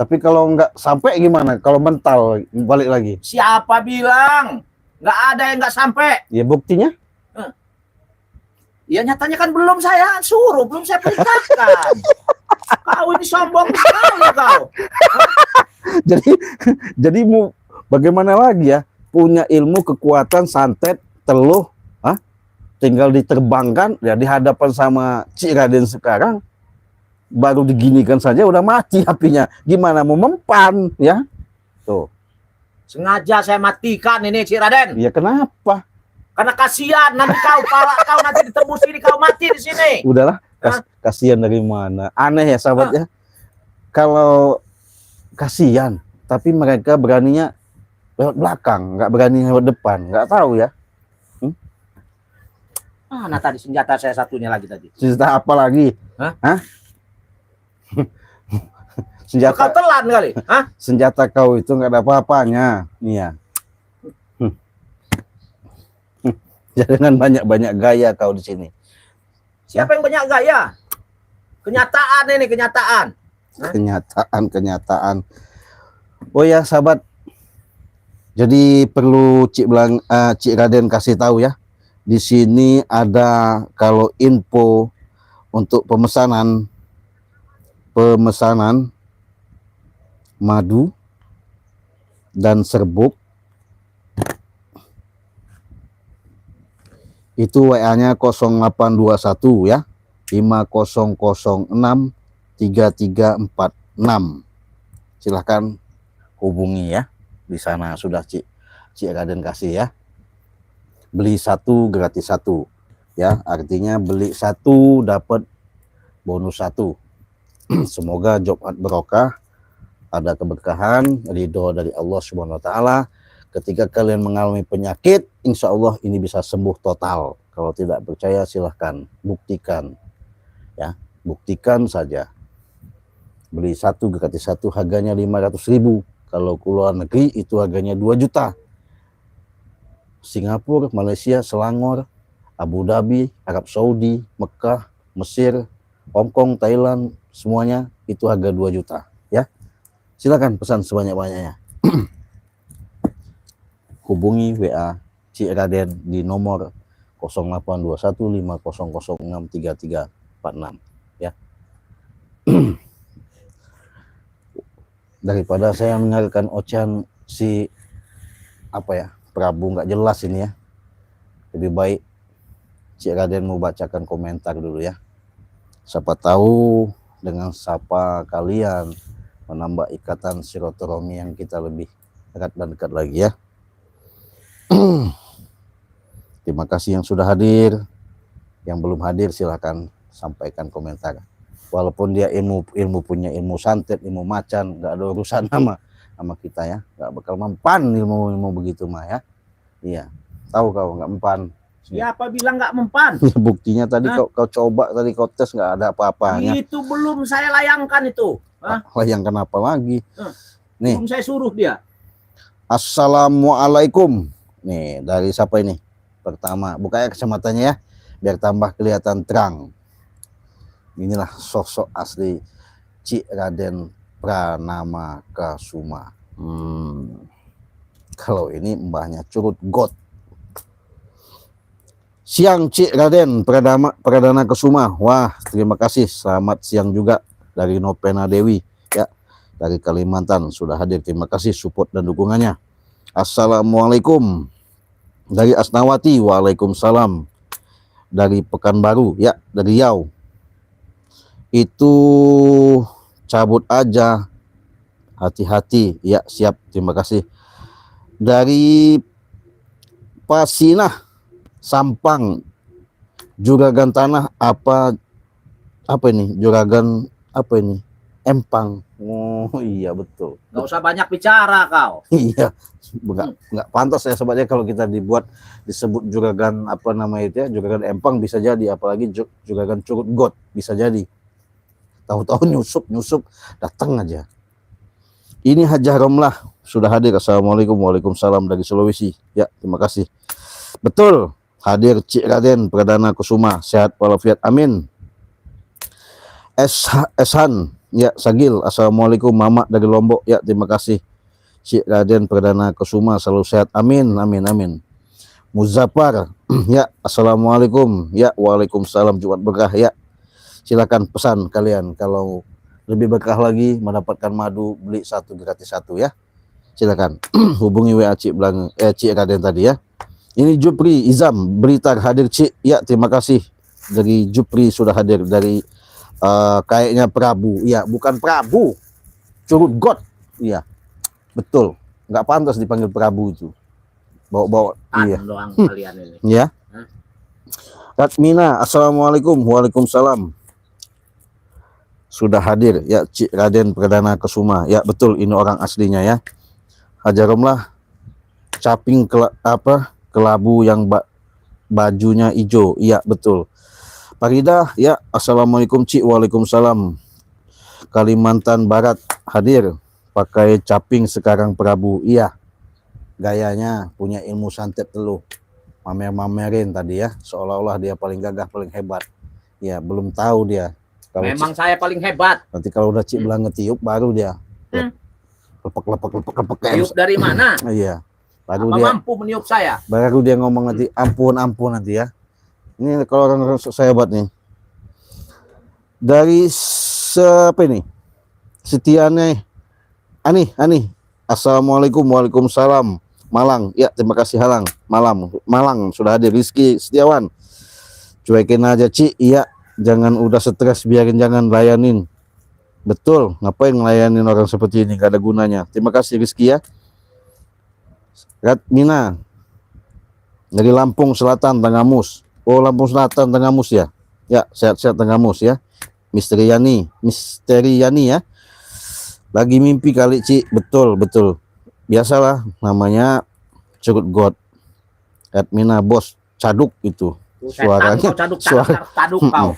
Tapi kalau nggak sampai gimana? Kalau mental balik lagi. Siapa bilang? Nggak ada yang nggak sampai. Ya buktinya. Ya nyatanya kan belum saya suruh, belum saya perintahkan. Kau ini sombong sekali kau. jadi mau bagaimana lagi ya? Punya ilmu, kekuatan, santet, teluh, tinggal diterbangkan ya di hadapan sama Cik Raden sekarang, baru diginikan saja udah mati apinya. Gimana mau mempan ya? Tuh. Sengaja saya matikan ini Cik Raden. Ya kenapa? Karena kasihan nanti kau nanti ditembus ini kau mati di sini. Udahlah, kasihan dari mana? Aneh ya sahabat ya. Kalau kasihan, tapi mereka beraninya lewat belakang, nggak berani lewat depan, nggak tahu ya. Nah tadi senjata saya satunya lagi tadi. Senjata apa lagi? Hah? Senjata Kau telan kali. Hah? Senjata kau itu nggak ada apa-apanya. Nih ya. Jangan banyak-banyak gaya kau di sini. Siapa yang banyak gaya? Kenyataan ini, kenyataan. Kenyataan. Oh ya sahabat. Jadi perlu Cik Raden kasih tahu ya. Di sini ada kalau info untuk pemesanan madu dan serbuk itu WA-nya 0821 ya 5006 3346. Silahkan hubungi ya. Di sana sudah Cik Raden kasih ya. Beli satu gratis satu ya, artinya beli satu dapat bonus satu. Semoga Jumat barokah, ada keberkahan, ridho dari Allah Subhanahu wa taala. Ketika kalian mengalami penyakit, insya Allah ini bisa sembuh total. Kalau tidak percaya silahkan buktikan ya, buktikan saja. Beli satu gratis satu, harganya 500.000. Kalau ke luar negeri itu harganya 2 juta. Singapura, Malaysia, Selangor, Abu Dhabi, Arab Saudi, Mekah, Mesir, Hong Kong, Thailand, semuanya itu harga 2 juta ya. Silakan pesan sebanyak-banyaknya. Hubungi WA Cik Raden di nomor 082150063346 ya. Daripada saya mendengarkan ocehan si Prabu nggak jelas ini ya, lebih baik Cik Raden mau bacakan komentar dulu ya. Siapa tahu dengan sapa kalian menambah ikatan silaturahmi yang kita lebih erat dan dekat lagi ya. Terima kasih yang sudah hadir. Yang belum hadir silahkan sampaikan komentar. Walaupun dia punya ilmu santet, ilmu macan, nggak ada urusan sama kita ya, nggak bakal mempan ilmu begitu mah ya. Iya, tahu kau nggak mempan. Siapa bilang nggak mempan? Buktinya tadi kau coba, tadi kau tes nggak ada apa-apanya. Itu belum saya layangkan itu. Layangkan apa lagi? Nih, belum saya suruh dia. Assalamualaikum. Nih dari siapa ini? Pertama, bukanya kacamatanya ya, biar tambah kelihatan terang. Inilah sosok asli Cik Raden Pranama Kasuma. Kalau ini mbahnya Curut God. Siang Cik Raden Pradana Kasuma. Wah, terima kasih. Selamat siang juga dari Nopena Dewi ya, dari Kalimantan sudah hadir. Terima kasih support dan dukungannya. Assalamualaikum dari Asnawati. Waalaikumsalam dari Pekanbaru ya, dari Riau. Itu cabut aja, hati-hati ya, siap, terima kasih. Dari Pasinah Sampang, juragan tanah apa ini, juragan apa ini, empang. Oh iya betul, nggak usah banyak bicara kau. iya, nggak pantas ya sobatnya kalau kita disebut juragan apa namanya itu ya, juragan empang bisa jadi, apalagi juragan Curut God bisa jadi. Tahu-tahu nyusup datang aja. Ini Hajah Romlah sudah hadir. Assalamualaikum. Waalaikumsalam dari Sulawesi ya, terima kasih. Betul, hadir Cik Raden Pradana Kusuma, sehat walafiat, amin. Eshan Ya, Sagil, assalamualaikum Mama dari Lombok. Ya, terima kasih. Cik Raden Perdana Kusuma selalu sehat. Amin, amin, amin. Muzaffar, ya, assalamualaikum. Ya, waalaikumsalam. Jumat berkah. Ya, silakan pesan kalian kalau lebih berkah lagi mendapatkan madu, beli satu gratis satu ya. Silakan hubungi WA Cik Cik Raden tadi ya. Ini Jupri Izam berita hadir Cik. Ya, terima kasih dari Jupri sudah hadir dari kayaknya Prabu. Iya, bukan Prabu. Curut God. Iya. Betul. Nggak pantas dipanggil Prabu itu. Bawa-bawa. Iya. Doang kalian ini. Ya. Ratmina, assalamualaikum. Waalaikumsalam. Sudah hadir ya Cik Raden Perdana Kusuma. Ya, betul ini orang aslinya ya. Hajaromlah caping kelabu yang bajunya hijau. Iya, betul. Farida, ya, assalamualaikum Cik, waalaikumsalam. Kalimantan Barat hadir, pakai caping sekarang Prabu. Iya, gayanya punya ilmu santet telu, mamerin tadi ya, seolah-olah dia paling gagah, paling hebat. Ya, belum tahu dia. Kalau Memang Cik, saya paling hebat. nanti kalau udah Cik bilang ngetiup, baru dia lepek. Tiup dari mana? Iya, baru Apa dia, mampu meniup saya? baru dia ngomong nanti ampun nanti ya. Ini kalau orang hebat nih. Dari siapa ini? Setiane Ani. Assalamualaikum, waalaikumsalam. Malang, ya terima kasih Halang. Malang sudah hadir. Rizky Setiawan. Cuekin aja Ci, iya. Jangan udah stres, biarin jangan layanin. Betul, ngapain ngelayanin orang seperti ini, gak ada gunanya. Terima kasih Rizky ya. Ratmina dari Lampung Selatan Tenggamus. Oh, Lampung Selatan Tenggamus ya. Ya, sehat-sehat Tenggamus ya. Misteri Yani ya. Lagi mimpi kali Ci. Betul. Biasalah namanya Curut God. Ratmina bos caduk itu. Suaranya caduk kau.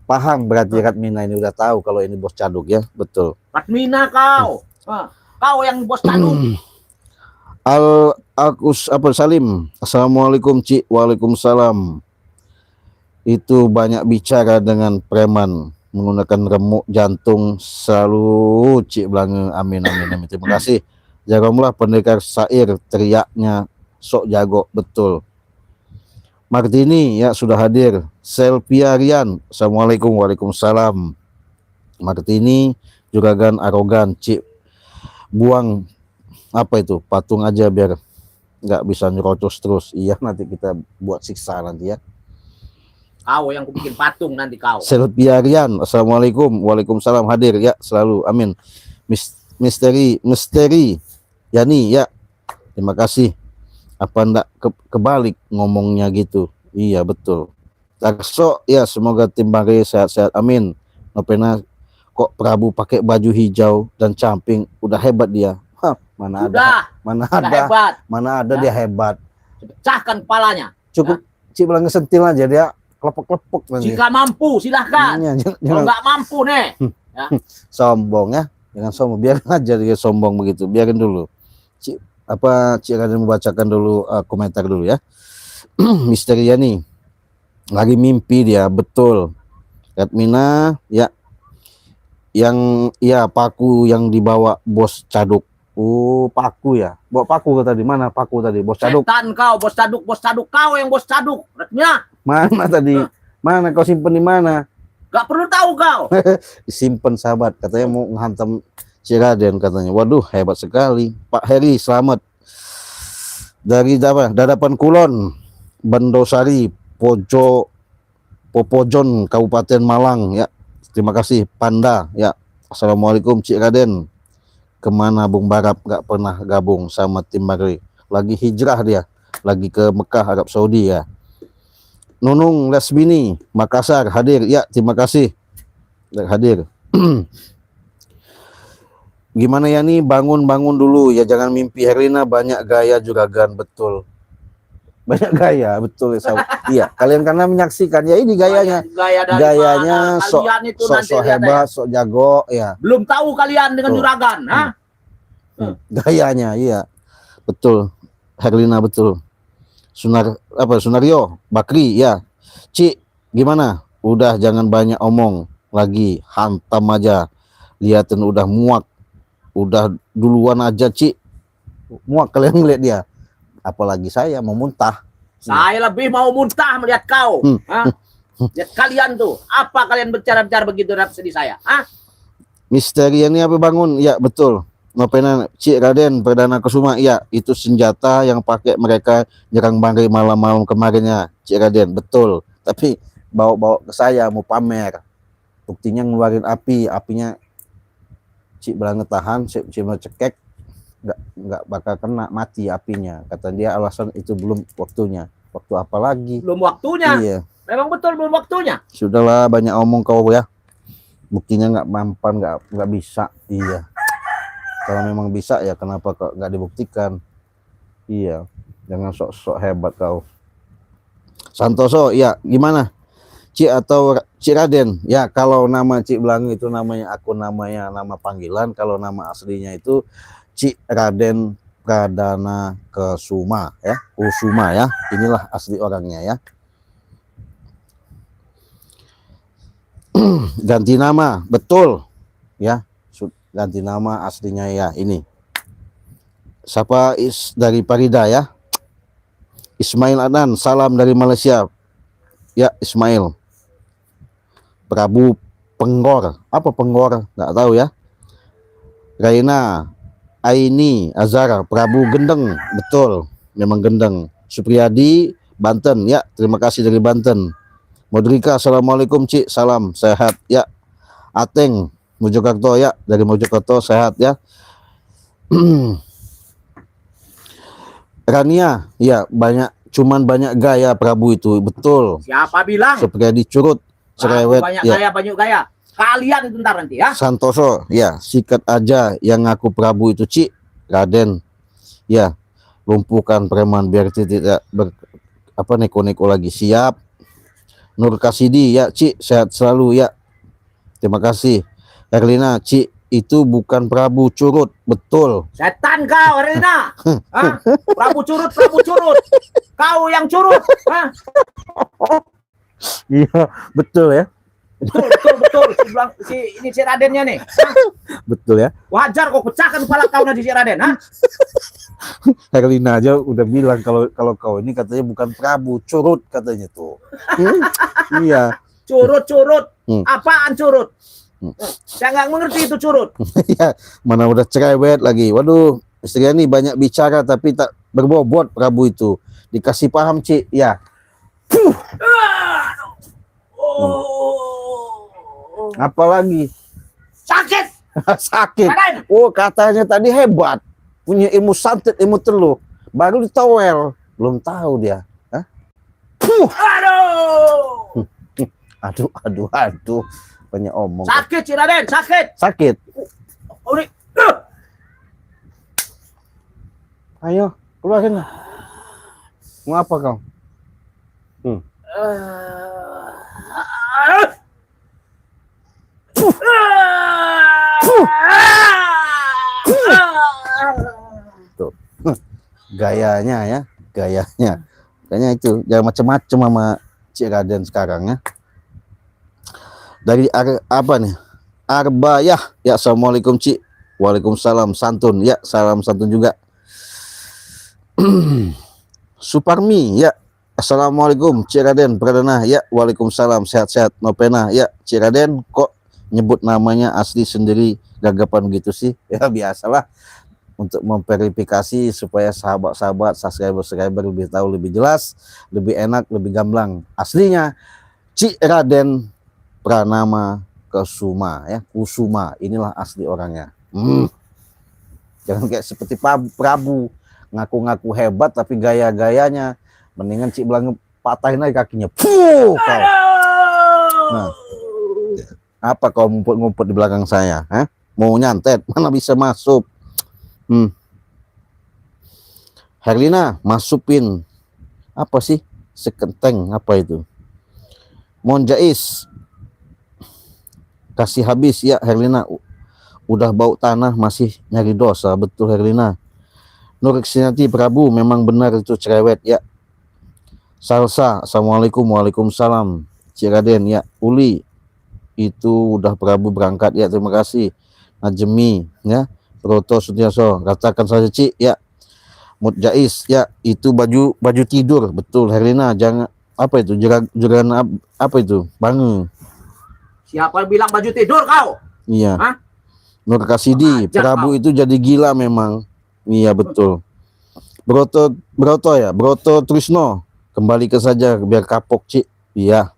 Paham berarti Ratmina ini udah tahu kalau ini bos caduk ya. Betul. Ratmina kau. Kau yang bos caduk. Salim, assalamualaikum Cik, waalaikumsalam. Itu banyak bicara dengan preman menggunakan remuk jantung selalu Cik bilang amin. Terima kasih. Jaromlah pendekar syair teriaknya sok jago. Betul. Martini ya sudah hadir. Selvia Rian, assalamualaikum, waalaikumsalam. Martini juragan arogan Cik, buang apa itu patung aja biar nggak bisa nyerocos terus. Iya, nanti kita buat siksa nanti ya. Kau yang bikin patung nanti kau. Selvia Rian, assalamualaikum, waalaikumsalam hadir ya selalu, amin. Misteri Yani ya, terima kasih. Apa ndak kebalik ngomongnya gitu? Iya betul. Takso ya, semoga tim Bangke sehat-sehat, amin. Nopena kok Prabu pakai baju hijau dan camping, udah hebat dia. Hah, mana ada dia hebat. Pecahkan kepalanya. Cukup Cik bilang ngesentil aja dia kelepek-kelepek nanti. Jika mampu silahkan. Kalau nggak mampu nih. Sombong ya, jangan sombong. Biarin aja dia sombong begitu. Biarin dulu. Cik Raden membacakan dulu komentar dulu ya. Misteri Yani lagi mimpi dia, betul. Ratmina ya, yang ya paku yang dibawa bos caduk. Oh, paku ya. Bawa paku tadi. Mana paku tadi? Bos caduk. Setan kau, bos caduk kau yang bos caduk. Ratmina. Mana tadi? Mana kau simpen di mana? Gak perlu tahu kau. Disimpan sahabat. Katanya mau menghantam Cik Raden katanya. Waduh, hebat sekali. Pak Heri, selamat. Dari Dadapan Kulon, Bandosari, Popojon, Kabupaten Malang ya. Terima kasih Panda ya. Assalamualaikum Cik Raden. Kemana Bung Barap, nggak pernah gabung sama tim Maghrib, lagi hijrah dia, lagi ke Mekah Arab Saudi ya. Nunung Lesbini Makassar hadir ya, terima kasih hadir. Gimana ya nih, bangun dulu ya, jangan mimpi. Herlina banyak gaya juragan, betul, banyak gaya, betul ya. Iya, kalian karena menyaksikan ya, ini gayanya sok hebat, sok jago ya. Belum tahu kalian dengan juragan, gayanya, iya betul. Herlina betul. Sunario Bakri ya. Cik gimana? Udah jangan banyak omong, lagi, hantam aja. Liatin udah muak, udah duluan aja Cik, muak kalian ngeliat dia, apalagi saya mau muntah. Saya lebih mau muntah melihat kau. Hah? Lihat kalian tuh, apa kalian berbicara begitu dalam sedih saya? Hah? Misteri ini apa bangun? Ya betul. Nopena Cik Raden Perdana Kusuma, ya itu senjata yang pakai mereka nyerang Banggai malam-malam kemarinnya Cik Raden, betul. Tapi bawa-bawa ke saya mau pamer, buktinya ngeluarin apinya Cik bilang tahan, Cik mau cekek, nggak bakal kena, mati apinya. Kata dia alasan itu belum waktunya. Waktu apa lagi? Belum waktunya. Iya. Memang betul belum waktunya. Sudahlah, banyak omong kau ya. Buktinya nggak mampan, nggak bisa. Iya. Kalau memang bisa ya kenapa kok nggak dibuktikan? Iya. Jangan sok-sok hebat kau. Santoso, ya gimana? Cik atau Cik Raden? Ya kalau nama Cik Belangu itu namanya akun, namanya nama panggilan. Kalau nama aslinya itu Cik Raden Pradana Kusuma ya, Kusuma ya. Inilah asli orangnya ya. Ganti nama, betul ya, ganti nama aslinya ya. Ini siapa? Dari Parida ya, Ismail Adnan, salam dari Malaysia ya. Ismail Prabu Penggor, apa Penggor nggak tahu ya. Raina Aini Azara Prabu Gendeng, betul memang Gendeng. Supriyadi Banten ya, terima kasih dari Banten. Modrika, assalamualaikum Cik, salam sehat ya. Ateng Mojokerto ya, dari Mojokerto sehat ya. Rania ya, banyak gaya Prabu itu, betul. Siapa bilang? Supriyadi Curut cerewet banyak ya. gaya, banyak gaya. Kalian itu ntar nanti ya. Santoso ya, sikat aja yang ngaku Prabu itu Cik Raden ya, lumpuhkan preman biar tidak neko-neko lagi. Siap. Nur Kasidi ya Cik, sehat selalu ya, terima kasih. Erlina, Cik itu bukan Prabu Curut, betul. Setan kau Erlina. Prabu Curut, kau yang curut. Iya betul ya. Betul. Ini si Radennya nih. Betul ya. Wajar kok pecahkan kepala kau nanti si Raden. Herlina aja udah bilang kalau kau ini katanya bukan Prabu Curut katanya tuh. Iya. Curut. Apaan curut? Saya nggak mengerti itu curut. Ya, mana udah cerewet lagi. Waduh, istrinya nih banyak bicara tapi tak berbobot Prabu itu. Dikasih paham Cik ya. Apalagi sakit. Sakit. Raden. Oh, katanya tadi hebat. Punya ilmu santet, ilmu teluh. Baru ditowel. Belum tahu dia. Hah? Aduh. Banyak omong. Sakit si Raden, sakit. Ayo, keluarin lah. Mau apa kau? Tuh. Gayanya ya, kayaknya itu jangan macam-macam sama Cik Raden sekarang ya. Dari apa nih? Arbayah ya, assalamualaikum Cik. Waalaikumsalam, santun ya, salam santun juga. Suparmi ya, assalamualaikum Cik Raden Pradana ya, waalaikumsalam, sehat-sehat. Nopena ya, Cik Raden kok nyebut namanya asli sendiri gagapan gitu sih? Ya biasalah, untuk memverifikasi supaya sahabat-sahabat subscriber lebih tahu, lebih jelas, lebih enak, lebih gamblang. Aslinya Cik Raden Pranama Kusuma ya, Kusuma, inilah asli orangnya. Jangan kayak seperti Prabu ngaku-ngaku hebat tapi gaya-gayanya mendingan Cik Belang patahin aja kakinya. Kau. Nah, apa kau ngumpet-ngumpet di belakang saya? Mau nyantet? Mana bisa masuk? Herlina, masupin apa sih? Sekenteng apa itu? Monjais kasih habis ya Herlina. Udah bau tanah masih nyari dosa, betul Herlina. Nur Krisnati Prabu memang benar itu cerewet ya. Salsa, assalamualaikum, waalaikumsalam Cik Raden ya. Uli itu udah Prabu berangkat ya, terima kasih. Najemi ya, Proto Sutiaso, katakan saja Cik ya. Mut Jais ya, itu baju tidur, betul. Herlina, jangan apa itu juragan apa itu bangun. Siapa bilang baju tidur kau? Iya. Hah? Nur Kasidi, Pengajar Prabu kau. itu jadi gila memang. Iya betul. Broto ya, Broto Trisno, kembali ke saja biar kapok Cik. Iya.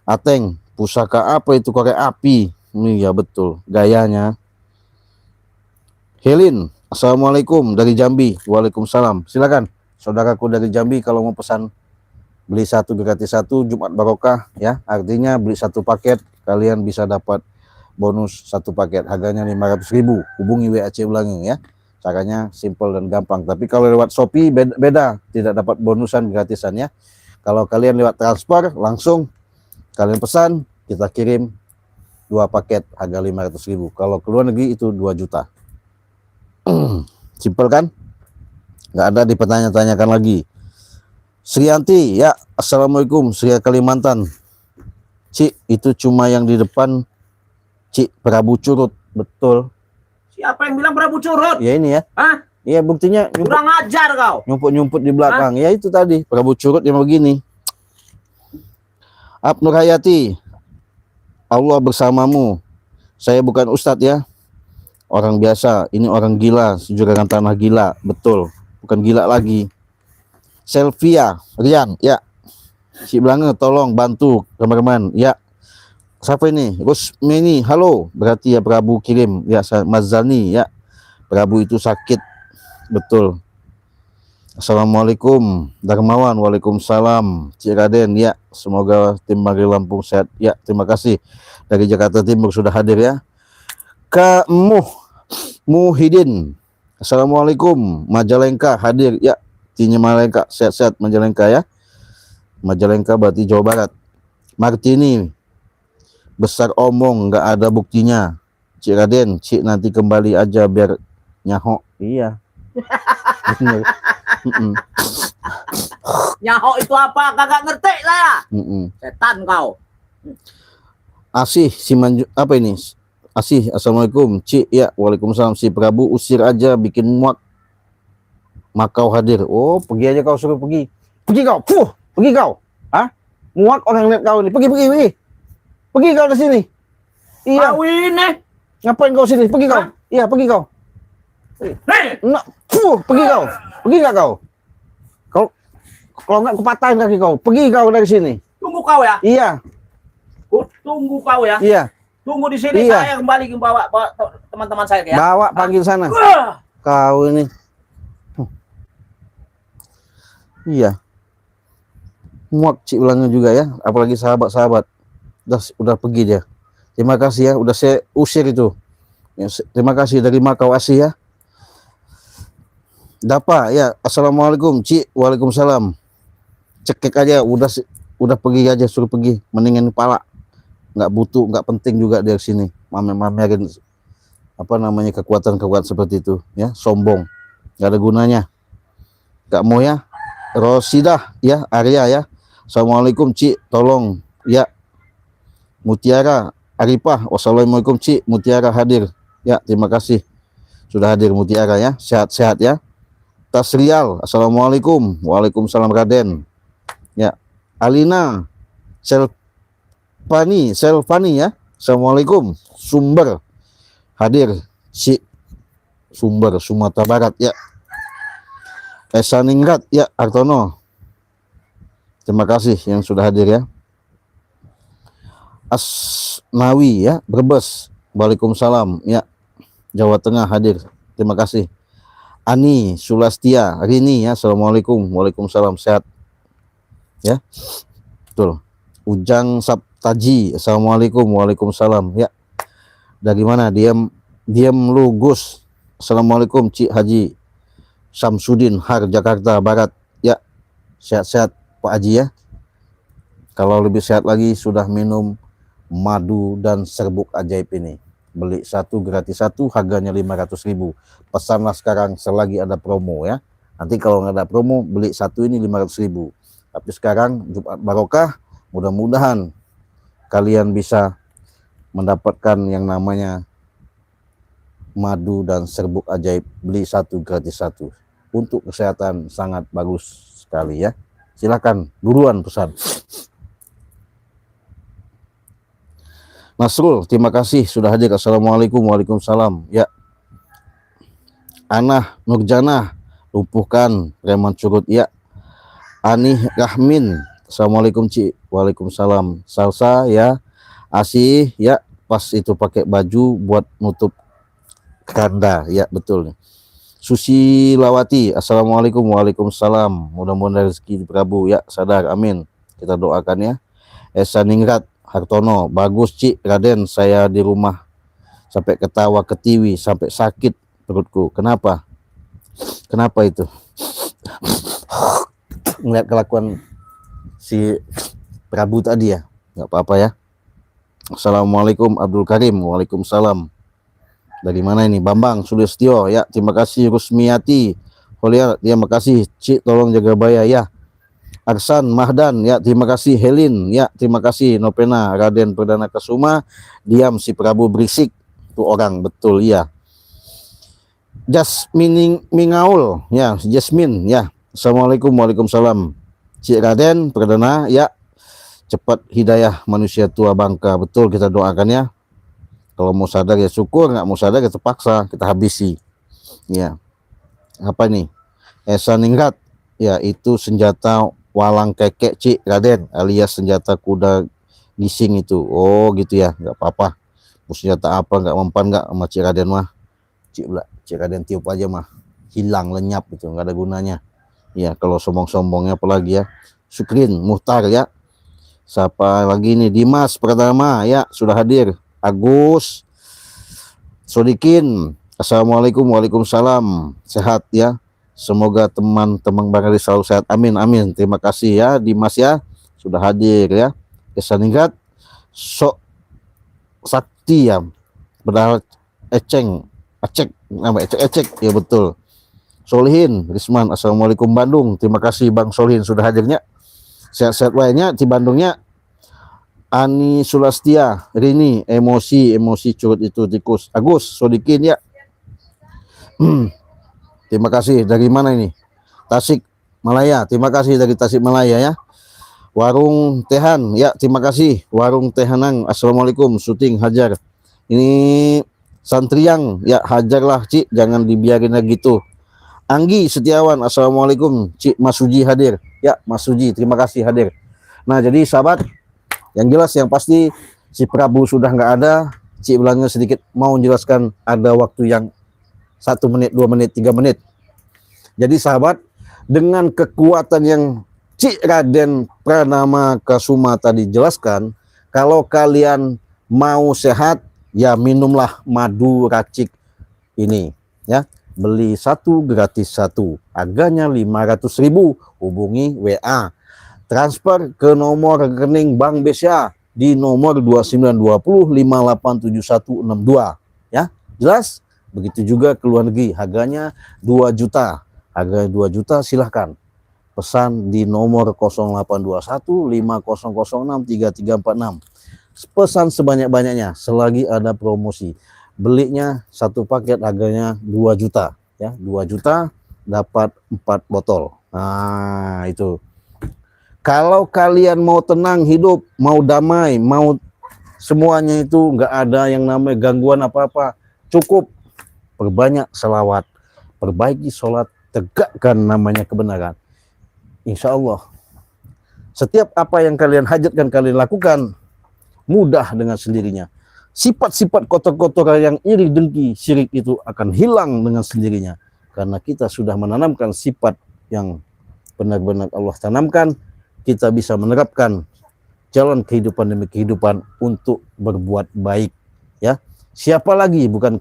Ateng, pusaka apa itu korek api? Iya betul, gayanya. Helin, assalamualaikum dari Jambi. Waalaikumsalam. Silakan, saudaraku dari Jambi kalau mau pesan beli satu gratis satu Jumat Barokah ya. Artinya beli satu paket kalian bisa dapat bonus satu paket. Harganya 500.000. Hubungi WAC Ulangi ya. Caranya simple dan gampang. Tapi kalau lewat Shopee beda, tidak dapat bonusan gratisan ya. Kalau kalian lewat transfer langsung kalian pesan, kita kirim 2 paket harga 500.000. Kalau ke luar negeri itu 2 juta. Simpel kan? Nggak ada dipertanya-tanyakan lagi. Srianti ya, assalamualaikum. Sri Kalimantan. Cik, itu cuma yang di depan Cik Prabu Curut, betul. Siapa yang bilang Prabu Curut? Ya ini ya. Hah? Iya buktinya Kurang ajar kau. nyumput di belakang. Ya itu tadi Prabu Curut yang begini. Abnur Hayati, Allah bersamamu. Saya bukan ustadz ya, orang biasa. Ini orang gila, juragan tanah gila, betul. Bukan gila lagi. Selvia, Rian, ya. Si Belange, tolong bantu teman-teman, ya. Siapa ini? Rusmini, halo. Berarti ya Prabu kirim, ya. Mazani, ya. Prabu itu sakit, betul. Assalamualaikum Darmawan, waalaikumsalam. Cik Raden, ya. Semoga tim Magri Lampung sehat, ya. Terima kasih dari Jakarta Timur sudah hadir ya. Kak Muhyiddin, assalamualaikum. Majalengka hadir, ya. Tinya Majalengka sehat-sehat Majalengka ya. Majalengka berarti Jawa Barat. Martini, besar omong nggak ada buktinya. Cik Raden, Cik nanti kembali aja biar nyahok. Iya. Bener. Nyaho itu apa? Kagak ngerti lah. Setan kau. Asih apa ini? Asih, assalamualaikum. Cik, ya, waalaikumsalam. Si Prabu usir aja, bikin muak. Makau hadir. Oh, pergi aja kau, suruh pergi. Pergi kau, pergi kau. Hah? Muak orang lihat kau ini. Pergi. Pergi kau dari sini. Iya. Kawin Ngapain kau sini? Pergi kau. Hah? Iya, pergi kau. Nah, pergi kau. Pergi gak kau? Kalau nggak kupatahin kaki kau. Pergi kau dari sini. Tunggu kau ya. Iya. Tunggu kau ya. Iya. Tunggu di sini, Iya. saya kembali ke bawa teman-teman saya ya. Bawa panggil sana. Kau ini. Iya. Muak Cik Ulangi juga ya, apalagi sahabat-sahabat. Udah pergi dia. Terima kasih ya, udah saya usir itu. Ya, terima kasih dari Makau Asih ya. Dapa ya, assalamualaikum Cik, waalaikumsalam. Cekek aja, udah pergi aja, suruh pergi. Mendingan pala. Nggak butuh, nggak penting juga dari sini. Mamerin apa namanya kekuatan-kekuatan seperti itu ya, sombong. Nggak ada gunanya. Nggak mau ya. Rosidah ya, Arya ya. Assalamualaikum Cik, tolong ya. Mutiara Arifah, wassalamualaikum Cik. Mutiara hadir ya, terima kasih sudah hadir Mutiara ya, sehat-sehat ya. Tasrial, assalamualaikum. Waalaikumsalam Raden ya. Alina Selvani ya, assalamualaikum. Sumber hadir Cik. Sumber Sumatera Barat ya. Esaningrat ya, Artono. Terima kasih yang sudah hadir ya. Asnawi ya, Brebes. Waalaikumsalam ya. Jawa Tengah hadir. Terima kasih. Ani Sulastia, Rini ya, assalamualaikum. Waalaikumsalam, sehat. Ya. Betul. Ujang Sabtaji, assalamualaikum. Waalaikumsalam ya. Dari mana? Diam lu Gus. Assalamualaikum Cik Haji. Samsudin Har Jakarta Barat ya, sehat-sehat Pak Haji ya. Kalau lebih sehat lagi sudah minum madu dan serbuk ajaib ini. Beli satu gratis satu, harganya 500.000. Pesanlah sekarang selagi ada promo ya. Nanti kalau nggak ada promo, beli satu ini 500.000. Tapi sekarang Jumat Barokah, mudah-mudahan kalian bisa mendapatkan yang namanya madu dan serbuk ajaib, beli satu gratis satu. Untuk kesehatan sangat bagus sekali ya. Silakan buruan pesan. Nasrul, terima kasih sudah hadir. Assalamualaikum. Waalaikumsalam. Ya. Anah Nurjanah, lumpuhkan preman curut ya. Anih Rahmin, assalamualaikum Ci. Waalaikumsalam. Salsa ya. Asih ya, pas itu pakai baju buat nutup kanda ya, betul nih. Susilawati, assalamualaikum. Waalaikumsalam. Mudah-mudahan rezeki di Prabu ya, sadar, amin. Kita doakan ya. Esa Ningrat Hartono, bagus Ci Raden, saya di rumah sampai ketawa ketiwi, sampai sakit perutku. Kenapa? Kenapa itu? Ngeliat kelakuan si Prabu tadi ya, nggak apa-apa ya. Assalamualaikum Abdul Karim. Waalaikumsalam. Dari mana ini? Bambang Sulistyo ya, terima kasih. Rusmiati Holiar, terima kasih. Cik tolong jaga baya ya. Arsan Mahdan ya, terima kasih. Helin ya, terima kasih. Nopena Raden Perdana Kasuma, diam si Prabu berisik tuh orang, betul ya. Jasmine Mingaul ya, Jasmine ya. Assalamualaikum. Waalaikumsalam. Cik Raden Perdana ya, cepat hidayah manusia tua bangka, betul, kita doakan ya. Kalau mau sadar ya syukur, nggak mau sadar ya terpaksa kita habisi ya. Apa nih? Esa Ningrat ya, itu senjata walang kekek Cik Raden, alias senjata kuda gising itu. Oh gitu ya, nggak apa-apa. Senjata apa nggak mempan nggak sama Cik Raden mah. Cik Raden tiup aja mah hilang, lenyap itu, nggak ada gunanya ya. Kalau sombong-sombongnya apalagi ya. Sukrin Muhtar ya. Siapa lagi nih? Dimas Pratama ya, sudah hadir. Agus Sodikin, assalamualaikum. Waalaikumsalam. Sehat ya, semoga teman-teman barangkali selalu sehat, amin amin. Terima kasih ya Dimas ya, sudah hadir ya. Kesaningkat Sok Sakti ya, padahal Acek nama Ecek ya, betul. Solihin Risman, assalamualaikum Bandung. Terima kasih Bang Solihin sudah hadirnya. Sehat-sehat lainnya di Bandungnya. Ani Sulastia Rini, emosi curut itu tikus. Agus Sodikin ya. Terima kasih. Dari mana ini? Tasik Malaya. Terima kasih dari Tasik Malaya ya. Warung Tehan ya, terima kasih. Warung Tehanang, assalamualaikum. Syuting Hajar. Ini Santriang ya, hajarlah Cik, jangan dibiarin lagi gitu. Anggi Setiawan, assalamualaikum. Cik Mas Suji hadir ya. Mas Suji terima kasih hadir. Nah jadi sahabat, yang jelas yang pasti si Prabu sudah nggak ada. Cik bilangnya sedikit mau menjelaskan, ada waktu yang 1 menit, 2 menit, 3 menit. Jadi sahabat, dengan kekuatan yang Cik Raden Pranama Kasuma tadi jelaskan, kalau kalian mau sehat ya minumlah madu racik ini ya. Beli 1 gratis 1, harganya 500.000. Hubungi WA, transfer ke nomor rekening Bank BCA di nomor 2920587162 ya. Jelas? Begitu juga ke luar negeri, harganya 2 juta. Harga 2 juta silahkan pesan di nomor 082150063346. Pesan sebanyak-banyaknya selagi ada promosi. Belinya 1 paket harganya 2 juta ya, 2 juta dapat 4 botol. Nah itu. Kalau kalian mau tenang hidup, mau damai, mau semuanya itu nggak ada yang namanya gangguan apa-apa, cukup perbanyak selawat, perbaiki sholat, tegakkan namanya kebenaran. Insya Allah setiap apa yang kalian hajatkan, kalian lakukan mudah dengan sendirinya. Sifat-sifat kotor-kotor yang iri, dengki, syirik itu akan hilang dengan sendirinya. Karena kita sudah menanamkan sifat yang benar-benar Allah tanamkan, kita bisa menerapkan jalan kehidupan demi kehidupan untuk berbuat baik ya. Siapa lagi bukan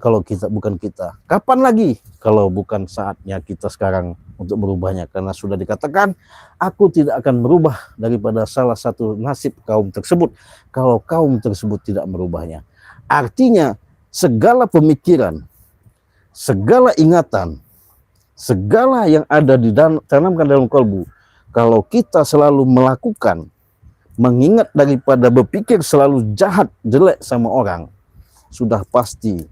kita? Kapan lagi kalau bukan saatnya kita sekarang untuk merubahnya? Karena sudah dikatakan, aku tidak akan merubah daripada salah satu nasib kaum tersebut kalau kaum tersebut tidak merubahnya. Artinya segala pemikiran, segala ingatan, segala yang ada tanamkan dalam kalbu, kalau kita selalu melakukan mengingat daripada berpikir selalu jahat, jelek sama orang, sudah pasti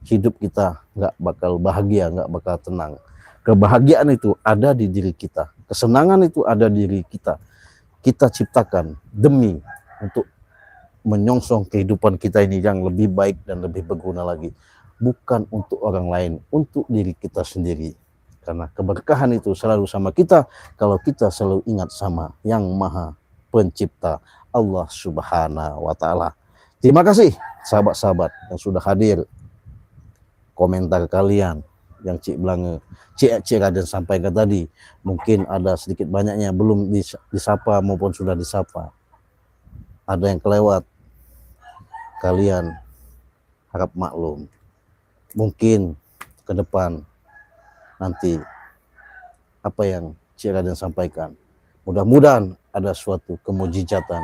hidup kita nggak bakal bahagia, nggak bakal tenang. Kebahagiaan itu ada di diri kita, kesenangan itu ada di diri kita. Kita ciptakan demi untuk menyongsong kehidupan kita ini yang lebih baik dan lebih berguna lagi, bukan untuk orang lain, untuk diri kita sendiri. Karena keberkahan itu selalu sama kita kalau kita selalu ingat sama Yang Maha Pencipta, Allah Subhanahu wa Ta'ala. Terima kasih sahabat-sahabat yang sudah hadir. Komentar kalian yang Cik Raden sampaikan tadi, mungkin ada sedikit banyaknya belum disapa maupun sudah disapa. Ada yang kelewat, kalian harap maklum. Mungkin ke depan nanti apa yang Cik Raden sampaikan, mudah-mudahan ada suatu kemujizatan,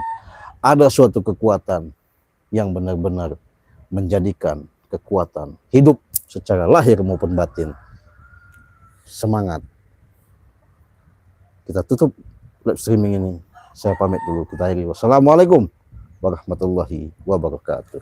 ada suatu kekuatan yang benar-benar menjadikan kekuatan hidup secara lahir maupun batin. Semangat. Kita tutup live streaming ini. Saya pamit dulu, kita akhiri. Wassalamualaikum warahmatullahi wabarakatuh.